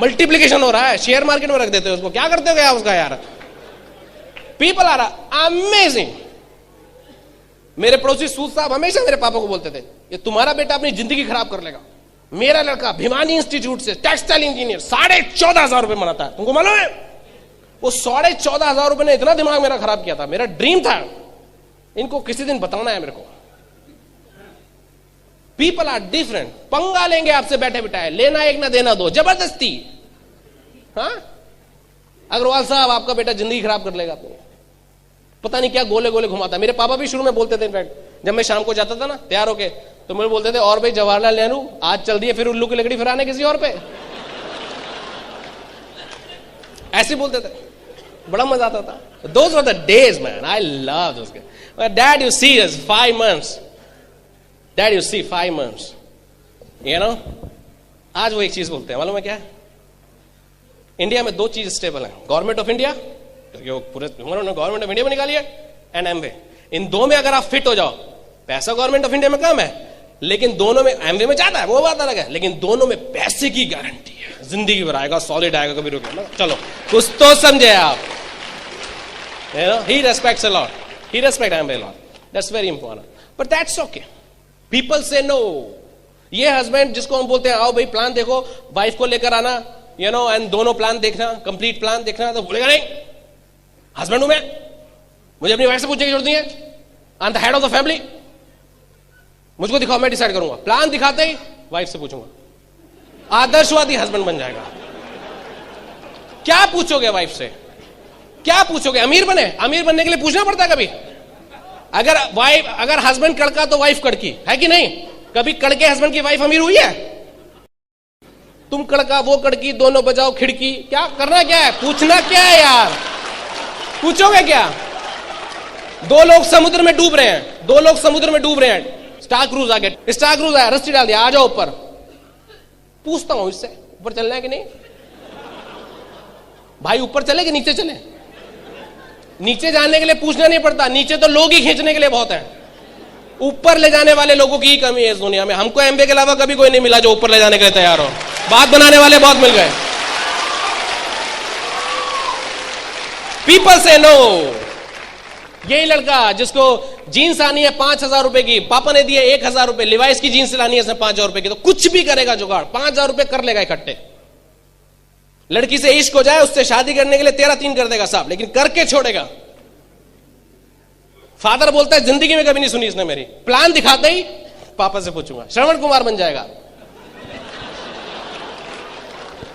मल्टीप्लीकेशन हो रहा है, शेयर मार्केट में रख देते हो उसको, क्या करते हो क्या उसका यार? People are amazing. मेरे पड़ोसी सूद साहब हमेशा मेरे पापा को बोलते थे, ये तुम्हारा बेटा अपनी जिंदगी खराब कर लेगा। मेरा लड़का भिवानी इंस्टीट्यूट से टेक्सटाइल इंजीनियर 14,500 रुपए बनाता है, तुमको मालूम है? वो 14,500 रुपए ने इतना दिमाग मेरा खराब किया था। मेरा ड्रीम था इनको किसी दिन बताना है मेरे को। पीपल आर डिफरेंट, पंगा लेंगे आपसे बैठे बिठाए, लेना एक ना देना दो, जबरदस्ती। हाँ अग्रवाल साहब आपका बेटा जिंदगी खराब कर लेगा अपनी, पता नहीं क्या गोले गोले घुमाता। मेरे पापा भी शुरू में बोलते थे, इनफैक्ट जब मैं शाम को जाता था ना तैयार होके, तो मुझे बोलते थे और भाई जवाहरलाल नेहरू आज चल दिए, फिर उल्लू की लकड़ी फिराने किसी और पे, ऐसे बोलते थे, बड़ा मजा आता था। Those were the days, man. I love those guys. But Dad, you see us 5 months. Dad, you see 5 months. You know? आज वो एक चीज बोलते हैं, मालूम है क्या? इंडिया में 2 चीज स्टेबल है, गवर्नमेंट ऑफ इंडिया, जो पूरे गवर्नमेंट ऑफ इंडिया में निकाली है, एंड एमवे। इन दो में अगर आप फिट हो जाओ, पैसा गवर्नमेंट ऑफ इंडिया में कम है, लेकिन दोनों में, एमवे में ज्यादा है, वो बात अलग है, लेकिन दोनों में पैसे की गारंटी है, जिंदगी भर आएगा, सॉलिड आएगा, कभी रुकेगा। चलो कुछ तो समझे आप। You know, he respects a lot. He respects Amway a lot. That's very important. But that's okay. People say no. ये हस्बैंड जिसको हम बोलते हैं आओ भाई प्लान देखो, वाइफ को लेकर आना, यू नो, एंड दोनों प्लान देखना, कंप्लीट प्लान देखना, तो बोलेगा नहीं, हस्बैंड हूं मैं, मुझे अपनी वाइफ से पूछने की जरूरत नहीं है, आई am the head of the family, मुझको दिखाओ मैं डिसाइड करूंगा। प्लान दिखाते ही वाइफ से पूछूंगा, आदर्शवादी हस्बैंड बन जाएगा। क्या पूछोगे वाइफ से, क्या पूछोगे? अमीर बने, अमीर बनने के लिए पूछना पड़ता है कभी? अगर हस्बैंड कड़का तो वाइफ कड़की है कि नहीं? कभी कड़के हस्बैंड की वाइफ अमीर हुई है? तुम कड़का वो कड़की, दोनों बजाओ खिड़की, क्या करना क्या है? पूछना क्या है यार? पूछोगे क्या? 2 लोग समुद्र में डूब रहे हैं, 2 लोग समुद्र में डूब रहे हैं, स्टार क्रूज आ गया, स्टार क्रूज आया, रस्सी डाल दिया, आ जाओ ऊपर। पूछता हूं इससे ऊपर चलना है कि नहीं? भाई ऊपर चले कि नीचे चले? नीचे जाने के लिए पूछना नहीं पड़ता, नीचे तो लोग ही खींचने के लिए बहुत है। ऊपर ले जाने वाले लोगों की ही कमी है इस दुनिया में। हमको एमबीए के अलावा कभी कोई नहीं मिला जो ऊपर ले जाने के लिए तैयार हो। बात बनाने वाले बहुत मिल गए। पीपल से नो। यही लड़का जिसको जीन्स आनी है 5,000 रुपए की, पापा ने दिए 1,000 रुपए, लिवाइस की जीन्स लानी है 5,000 रुपए की, तो कुछ भी करेगा जुगाड़, 5,000 रुपए कर लेगा इकट्ठे। लड़की से इश्क हो जाए, उससे शादी करने के लिए 13-3 कर देगा साहब, लेकिन करके छोड़ेगा। फादर बोलता है जिंदगी में कभी नहीं सुनी इसने मेरी, प्लान दिखाते ही पापा से पूछूंगा, श्रवण कुमार बन जाएगा।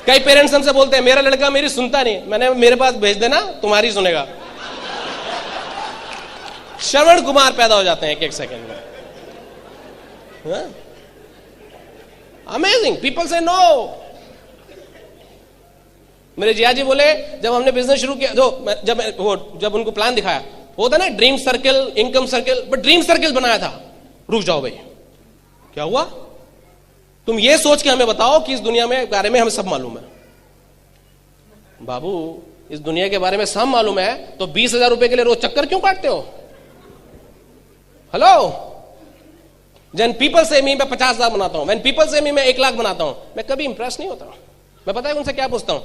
कई पेरेंट्स हमसे बोलते हैं मेरा लड़का मेरी सुनता नहीं, मैंने मेरे पास भेज देना तुम्हारी सुनेगा। श्रवण कुमार पैदा हो जाते हैं 1 सेकंड में। अमेजिंग, पीपल से नो। मेरे जिया जी बोले जब हमने बिजनेस शुरू किया, जब उनको प्लान दिखाया, होता ना dream circle, income circle, but dream circle बनाया था। रुक जाओ भाई, क्या हुआ? तुम ये सोच के हमें बताओ कि इस दुनिया में बारे में हमें सब मालूम है। बाबू इस दुनिया के बारे में सब मालूम है तो 20,000 रुपए के लिए रोज चक्कर क्यों काटते हो? हेलो, जन पीपल से मी मैं 50,000 बनाता हूं, व्हेन पीपल से मी मैं 1 लाख बनाता हूं, मैं कभी इंप्रेस नहीं होता। मैं पता है उनसे क्या पूछता हूं,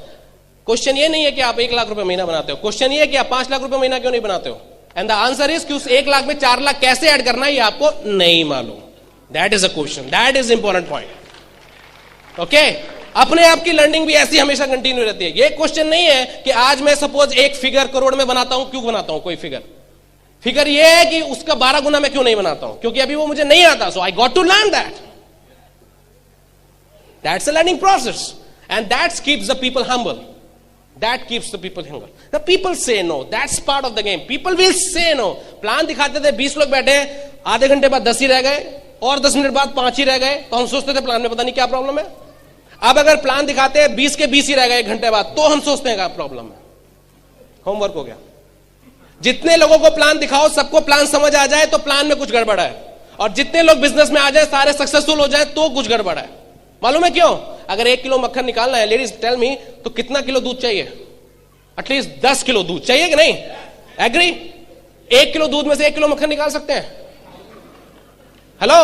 क्वेश्चन ये नहीं है कि आप 1 लाख रुपए महीना बनाते हो, क्वेश्चन ये है कि आप 5 लाख रुपए महीना क्यों नहीं बनाते हो? एंड द आंसर इज कि उस 1 लाख में 4 लाख कैसे ऐड करना है ये आपको नहीं मालूम। That is a question, that is important point. Okay, अपने आप की लर्निंग भी ऐसी हमेशा कंटिन्यू रहती है। ये क्वेश्चन नहीं है कि आज मैं सपोज एक फिगर करोड़ में बनाता हूं, क्यों बनाता हूं कोई फिगर ये है कि उसका 12 गुना मैं क्यों नहीं बनाता हूं, क्योंकि अभी वो मुझे नहीं आता। So I got to learn that. That's a learning process and that keeps the people humble. That keeps the people humble. The people say no. That's part of the game. People will say no. Plan दिखाते थे, 20 लोग बैठे, आधे घंटे बाद 10 ही रह गए और 10 मिनट बाद 5 ही रह गए, तो हम सोचते थे प्लान में पता नहीं क्या प्रॉब्लम है। अब अगर प्लान दिखाते हैं 20 के 20 ही रह गए 1 घंटे बाद, तो हम सोचते हैं क्या प्रॉब्लम है। होमवर्क हो गया। जितने लोगों को प्लान दिखाओ, सबको प्लान समझ आ जाए तो प्लान में कुछ गड़बड़ है, और जितने लोग बिजनेस में आ जाए, सारे सक्सेसफुल हो जाए तो कुछ गड़बड़ है। मालूम है क्यों? अगर 1 किलो मक्खन निकालना है, लेडीज टेल मी, तो कितना किलो दूध चाहिए? एटलीस्ट 10 किलो दूध चाहिए कि नहीं? एग्री? 1 किलो दूध में से 1 किलो मक्खन निकाल सकते हैं? Hello,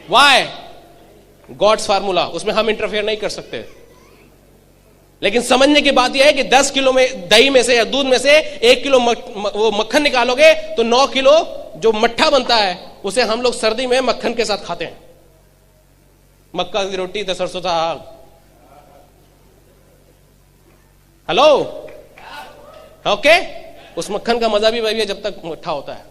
why? गॉड्स फार्मूला, उसमें हम इंटरफेयर नहीं कर सकते। लेकिन समझने की बात यह है कि 10 किलो में दही में से या दूध में से 1 किलो वो मक्खन निकालोगे तो 9 किलो जो मट्ठा बनता है उसे हम लोग सर्दी में मक्खन के साथ खाते हैं। मक्का की रोटी तो सरसों का साग। हेलो, ओके, उस मक्खन का मजा भी वही है जब तक मट्ठा होता है।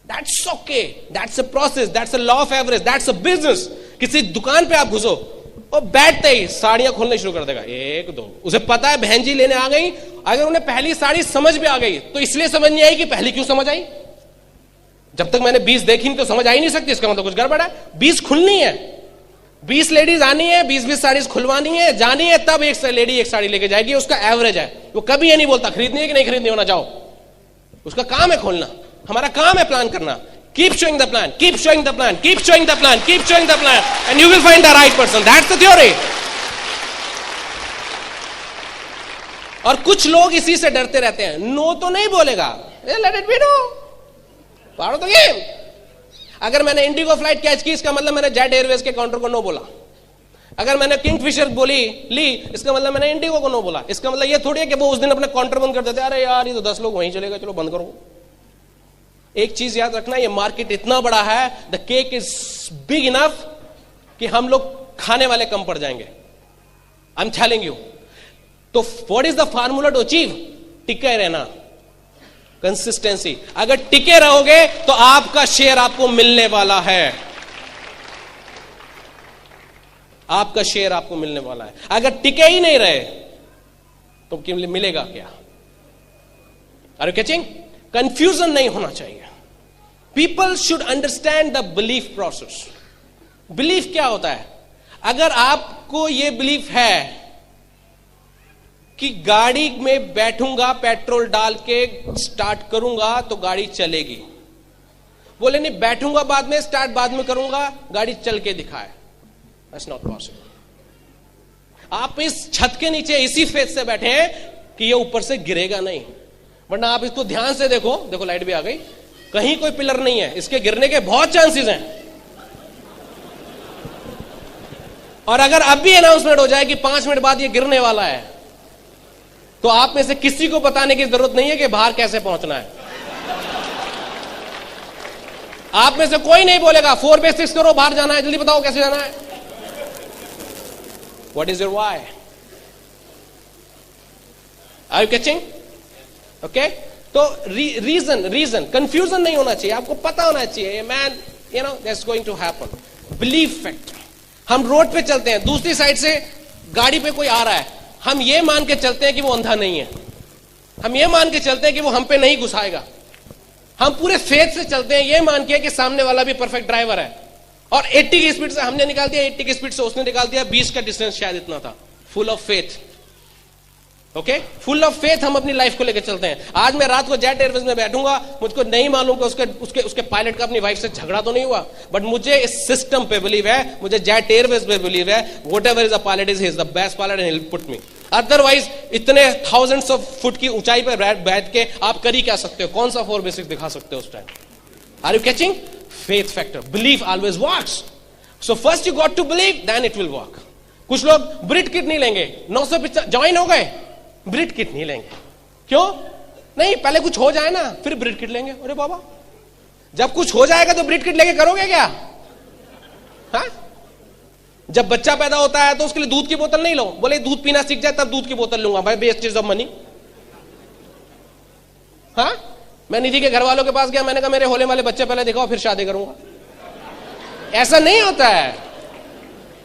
That's okay, that's a process, that's a law of average, that's a business. किसी दुकान पे आप घुसो और बैठते ही साड़ियां खोलना शुरू कर देगा, 1 2, उसे पता है बहन जी लेने आ गई। अगर उन्हें पहली साड़ी समझ भी आ गई तो इसलिए समझ नहीं आई कि पहली क्यों समझ आई? जब तक मैंने 20 देखी नहीं तो समझ आ ही नहीं सकती, इसका मतलब कुछ गड़बड़ है। 20 खुलनी है, 20 लेडीज आनी है, 20-20 साड़ीज खुलवानी है, जानी है, तब एक लेडी एक साड़ी लेके जाएगी। उसका एवरेज है। वो कभी ये नहीं बोलता खरीदनी है कि नहीं खरीदनी, होना जाओ। उसका काम है खोलना, हमारा काम है प्लान करना। Keep showing the plan, keep showing the plan, keep showing the plan, keep showing the plan, and you will find the right person. That's the theory. और कुछ लोग इसी से डरते रहते हैं, नो तो नहीं बोलेगा, let it be no, part of the game. अगर मैंने इंडिगो फ्लाइट कैच की, इसका मतलब मैंने जेट एयरवेज के काउंटर को नो बोला। अगर मैंने किंगफिशर ली, इसका मतलब मैंने इंडिगो को नो बोला। इसका मतलब ये थोड़ी है कि वो उस दिन अपने काउंटर बंद कर देते, अरे यार ये तो 10 लोग वहीं चलेगा, चलो बंद करो। एक चीज याद रखना, ये मार्केट इतना बड़ा है, the cake is big enough कि हम लोग खाने वाले कम पड़ जाएंगे। I am telling you. तो what is the formula to achieve? टिके रहना, कंसिस्टेंसी। अगर टिके रहोगे तो आपका शेयर आपको मिलने वाला है, आपका शेयर आपको मिलने वाला है। अगर टिके ही नहीं रहे तो मिलेगा क्या? Are you catching? कंफ्यूजन नहीं होना चाहिए। People should understand the belief process. Belief क्या होता है? अगर आपको यह बिलीफ है कि गाड़ी में बैठूंगा, पेट्रोल डाल के स्टार्ट करूंगा तो गाड़ी चलेगी, बोले नहीं बैठूंगा बाद में, स्टार्ट बाद में करूंगा, गाड़ी चल के दिखाए, दैट्स नॉट पॉसिबल। आप इस छत के नीचे इसी फेस से बैठे हैं कि ये ऊपर से गिरेगा नहीं, वरना आप इसको ध्यान से देखो, देखो लाइट भी आ गई, कहीं कोई पिलर नहीं है, इसके गिरने के बहुत चांसेस हैं। और अगर अब भी अनाउंसमेंट हो जाए कि 5 मिनट बाद ये गिरने वाला है, तो आप में से किसी को बताने की जरूरत नहीं है कि बाहर कैसे पहुंचना है। आप में से कोई नहीं बोलेगा 4 पे 6 करो, बाहर जाना है, जल्दी बताओ कैसे जाना है। What is your why? Are you catching? Okay, तो रीजन कंफ्यूजन नहीं होना चाहिए, आपको पता होना चाहिए man, you know that's going to happen. Belief factor. हम रोड पे चलते हैं, दूसरी साइड से गाड़ी पे कोई आ रहा है, हम ये मान के चलते हैं कि वो अंधा नहीं है, हम ये मान के चलते हैं कि वो हम पे नहीं घुसाएगा, हम पूरे फेथ से चलते हैं ये मान के कि सामने वाला भी परफेक्ट ड्राइवर है, और 80 की स्पीड से हमने निकाल दिया, 80 की स्पीड से उसने निकाल दिया, 20 का डिस्टेंस शायद इतना था। Full of faith. Okay, full of faith हम अपनी लाइफ को लेकर चलते हैं। आज मैं रात को जेट एयरवेज में बैठूंगा, मुझको नहीं मालूम कि उसके पायलट का अपनी वाइफ से झगड़ा तो नहीं हुआ, बट मुझे इस सिस्टम पे बिलीव है, मुझे जेट एयरवेज पे बिलीव है, whatever is the pilot is, he is the best pilot and he will put me. Otherwise इतने थाउजेंड्स ऑफ फुट की ऊंचाई पर बैठ के आप कर ही क्या सकते हो? कौन सा 4 बेसिक दिखा सकते हो उस time? Are you catching? Faith factor. Belief always works. So first you got to believe, then it will work. कुछ लोग ब्रिट किट नहीं लेंगे, 950 ज्वाइन हो गए, ब्रिट किट नहीं लेंगे. क्यों नहीं? पहले कुछ हो जाए ना, फिर ब्रिट किट लेंगे. अरे बाबा, जब कुछ हो जाएगा तो ब्रिट किट लेके करोगे क्या? हाँ? जब बच्चा पैदा होता है तो उसके लिए दूध की बोतल नहीं लो, बोले दूध पीना सीख जाए तब दूध की बोतल लूंगा. भाई वेस्टेज ऑफ मनी. हाँ, मैं निधि के घर वालों के पास गया, मैंने कहा मेरे होने वाले बच्चे पहले दिखाओ फिर शादी करूंगा. ऐसा नहीं होता है,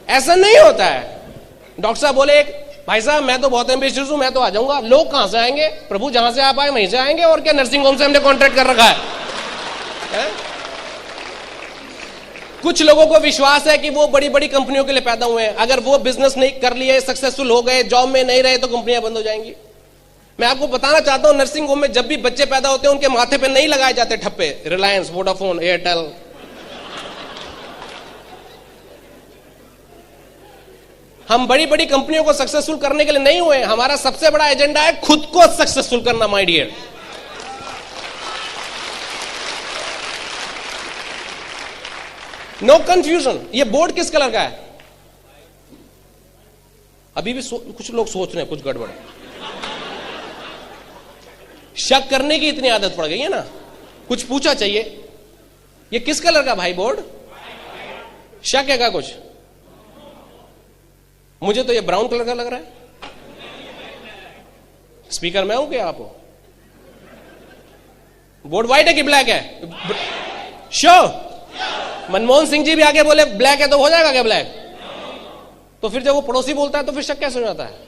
ऐसा नहीं होता है. डॉक्टर साहब बोले भाई साहब मैं तो बहुत एम्बिशियस हूं, मैं तो आ जाऊंगा. लोग कहां से आएंगे? प्रभु जहां से आप आए वहीं से आएंगे. और क्या, नर्सिंग होम से हमने कॉन्ट्रैक्ट कर रखा है? कुछ लोगों को विश्वास है कि वो बड़ी बड़ी कंपनियों के लिए पैदा हुए हैं. अगर वो बिजनेस नहीं कर लिए, सक्सेसफुल हो गए, जॉब में नहीं रहे तो कंपनियां बंद हो जाएंगी. मैं आपको बताना चाहता हूं, नर्सिंग होम में जब भी बच्चे पैदा होते हैं उनके माथे पे नहीं लगाए जाते ठप्पे. Reliance, Vodafone, Airtel. हम बड़ी बड़ी कंपनियों को सक्सेसफुल करने के लिए नहीं हुए. हमारा सबसे बड़ा एजेंडा है खुद को सक्सेसफुल करना. My dear, no confusion. ये बोर्ड किस कलर का है? अभी भी कुछ लोग सोच रहे हैं कुछ गड़बड़. शक करने की इतनी आदत पड़ गई है ना, कुछ पूछा चाहिए. ये किस कलर का भाई बोर्ड? शक है क्या कुछ? मुझे तो ये ब्राउन कलर का लग रहा है. स्पीकर मैं हूं क्या आप हो? बोर्ड व्हाइट है कि ब्लैक है? श्योर. मनमोहन सिंह जी भी आगे बोले ब्लैक है तो हो जाएगा क्या ब्लैक? तो फिर जब वो पड़ोसी बोलता है तो फिर शक कैसे हो जाता है?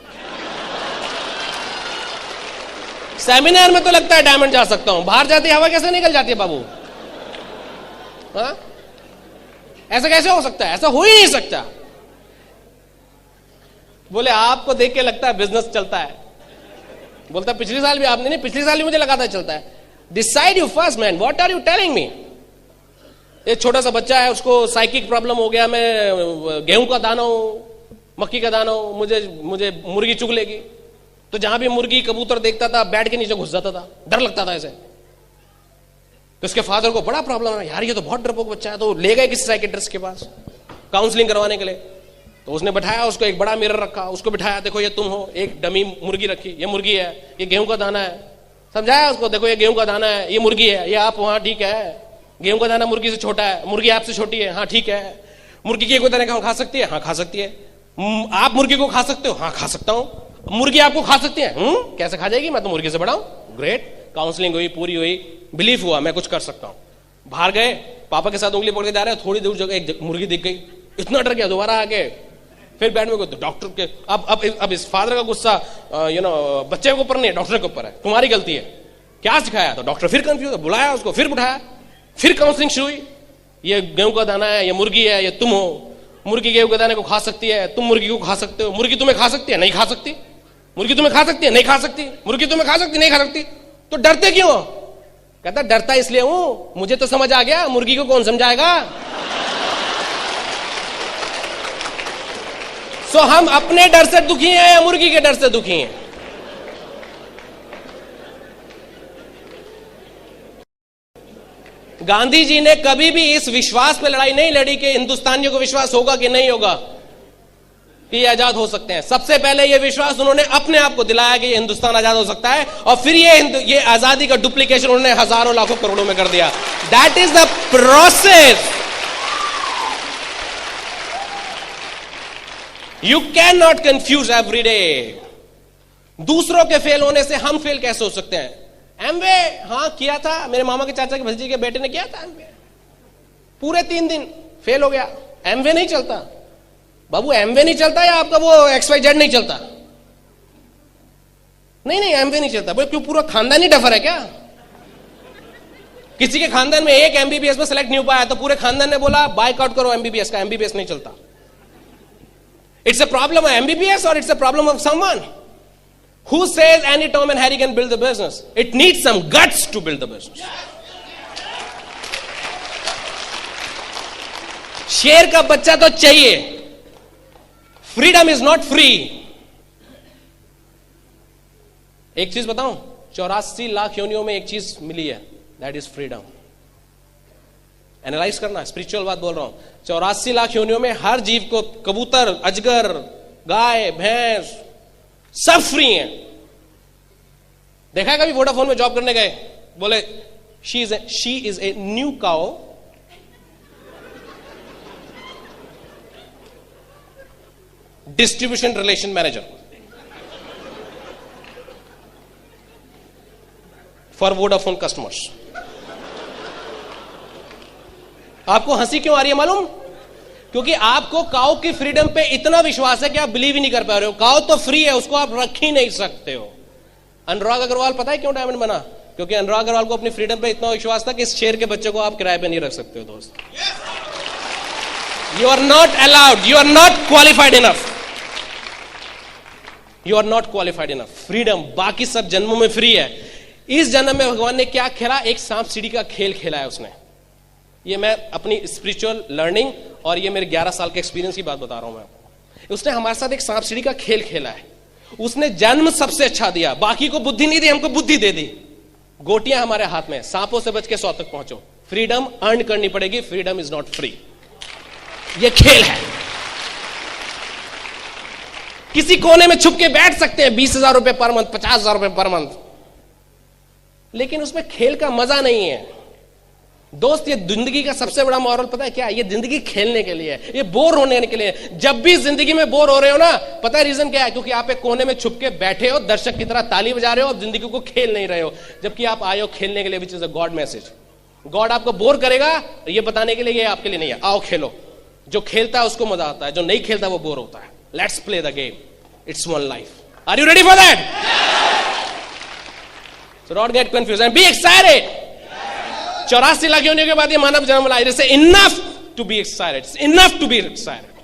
सेमिनार में तो लगता है डायमंड जा सकता हूं, बाहर जाती हवा कैसे निकल जाती है बाबू? हाँ, ऐसा कैसे हो सकता है? ऐसा हो ही नहीं सकता. बोले आपको देख के लगता है बिजनेस चलता है. बोलता पिछले साल भी आपने नहीं, पिछले साल भी मुझे लगा था चलता है. Decide you first man, what are you telling me? एक छोटा सा बच्चा है, उसको साइकिक प्रॉब्लम हो गया, मैं गेहूं का दाना हूं, मक्की का दाना हूं, मुझे मुर्गी चुग लेगी. तो जहां भी मुर्गी कबूतर देखता था बेड के नीचे घुस जाता था, डर लगता था ऐसे. तो उसके फादर को बड़ा प्रॉब्लम है, यार ये तो बहुत डरपोक बच्चा है. तो ले गए किसी साइकिट्रिस्ट के पास काउंसलिंग करवाने के लिए. तो उसने बैठाया उसको, एक बड़ा मिरर रखा, उसको बिठाया, देखो ये तुम हो. एक डमी मुर्गी रखी, ये मुर्गी है, ये गेहूं का दाना है. समझाया उसको, देखो ये गेहूं का दाना है, ये मुर्गी है, ये आप वहां. ठीक है, गेहूं का दाना मुर्गी से छोटा है, मुर्गी आपसे छोटी है. हाँ ठीक है. मुर्गी गेहूं का दाना खा सकती है? हाँ खा सकती है. आप मुर्गी को खा सकते हो? हाँ खा सकता हूं. मुर्गी आपको खा सकती है? कैसे खा जाएगी, मैं तो मुर्गी से बड़ा हूं. ग्रेट. काउंसलिंग हुई, पूरी हुई, बिलीफ हुआ मैं कुछ कर सकता हूं. बाहर गए, पापा के साथ उंगली पकड़ के जा रहे हैं, थोड़ी दूर जगह एक मुर्गी दिख गई, इतना डर गया, दोबारा आके फिर बैठ में डॉक्टर के. अब इस फादर का गुस्सा बच्चे के ऊपर नहीं है, डॉक्टर के ऊपर है. तुम्हारी गलती है, क्या सिखाया? तो डॉक्टर फिर कंफ्यूज, बुलाया उसको, फिर उठाया, फिर काउंसलिंग शुरू हुई. ये गेहूं का दाना है, ये मुर्गी है, ये तुम हो. मुर्गी गेहूं के दाने को खा सकती है, तुम मुर्गी को खा सकते हो. मुर्गी तुम्हें खा सकती है? नहीं खा सकती. मुर्गी तुम्हें खा सकती है? नहीं खा सकती. मुर्गी तुम्हें खा सकती, नहीं खा सकती. तो डरते क्यों? कहता डरता इसलिए हूं, मुझे तो समझ आ गया, मुर्गी को कौन समझाएगा. सो हम अपने डर से दुखी हैं या मुर्गी के डर से दुखी हैं? गांधी जी ने कभी भी इस विश्वास पे लड़ाई नहीं लड़ी कि हिंदुस्तानियों को विश्वास होगा कि नहीं होगा कि ये आजाद हो सकते हैं. सबसे पहले ये विश्वास उन्होंने अपने आप को दिलाया कि ये हिंदुस्तान आजाद हो सकता है, और फिर ये आजादी का डुप्लीकेशन उन्होंने हजारों लाखों करोड़ों में कर दिया. That is the process. You can not confuse every day. दूसरों के फेल होने से हम फेल कैसे हो सकते हैं? एमवे हाँ किया था, मेरे मामा के चाचा के भतीजे के बेटे ने किया था एमवे, पूरे 3 दिन फेल हो गया. एमवे नहीं चलता बाबू, एमवे नहीं चलता या आपका वो XYZ नहीं चलता? नहीं एमवे नहीं चलता. क्यों, पूरा खानदान ही डफर है क्या? किसी के खानदान में एक MBBS में सेलेक्ट नहीं हो पाया तो पूरे खानदान ने बोला बाइकआउट करो MBBS का, MBBS नहीं चलता. It's a problem of MBBS or it's a problem of someone who says any Tom and Harry can build the business. It needs some guts to build the business. शेर का बच्चा तो चाहिए. Freedom is not free. एक चीज बताऊं, 84 लाख योनियों में एक चीज मिली है, दैट इज फ्रीडम. एनालाइज करना, स्पिरिचुअल बात बोल रहा हूं। 84 लाख योनियों में हर जीव को, कबूतर, अजगर, गाय, भैंस, सब फ्री हैं। देखा है कभी वोडाफोन में जॉब करने गए, बोले she is a new cow, distribution relation manager for Vodafone customers. आपको हंसी क्यों आ रही है मालूम? क्योंकि आपको काउ की फ्रीडम पे इतना विश्वास है कि आप बिलीव ही नहीं कर पा रहे हो। काउ तो फ्री है, उसको आप रख ही नहीं सकते हो। अनुराग अग्रवाल पता है क्यों डायमंड बना? क्योंकि अनुराग अग्रवाल को अपनी फ्रीडम पे इतना विश्वास था कि इस शेर के बच्चे को आप किराए पे नहीं रख सकते हो दोस्त। You are not allowed, you are not qualified enough, you are not qualified enough. Freedom बाकी सब जन्मों में फ्री है। इस जन्म में भगवान ने क्या खेला? एक सांप सीढ़ी का खेल खेला है उसने। ये मैं अपनी स्पिरिचुअल लर्निंग और ये मेरे 11 साल के एक्सपीरियंस की बात बता रहा हूं मैं आपको। उसने हमारे साथ एक सांप सीढ़ी का खेल खेला है। उसने जन्म सबसे अच्छा दिया, बाकी को बुद्धि नहीं दी, हमको बुद्धि दे दी। गोटियां हमारे हाथ में, सांपों से बच के 100 तक पहुंचो। फ्रीडम अर्न करनी पड़ेगी, फ्रीडम इज नॉट फ्री। ये खेल है। किसी कोने में छुप के बैठ सकते हैं 20,000 रुपए पर मंथ, 50,000 रुपए पर मंथ, लेकिन उसमें खेल का मजा नहीं है दोस्त। ये जिंदगी का सबसे बड़ा मॉरल पता है क्या है? ये जिंदगी खेलने के लिए है, ये बोर होने के लिए है। जब भी जिंदगी में बोर हो रहे हो ना, पता है रीजन क्या है? क्योंकि आप एक कोने में छुप के बैठे हो, दर्शक की तरह ताली बजा रहे हो और जिंदगी को खेल नहीं रहे हो। जबकि आप आए हो खेलने के लिए, which is a God message. God आपको बोर करेगा ये बताने के लिए ये आपके लिए नहीं है। आओ खेलो। जो खेलता है उसको मजा आता है, जो नहीं खेलता वो बोर होता है। Let's play the game, it's one life. Are you ready for that? So don't get confused and be excited. 84 lakh योनियों के बाद ये मानव जन्म ला। It's enough to be excited, it's enough to be excited,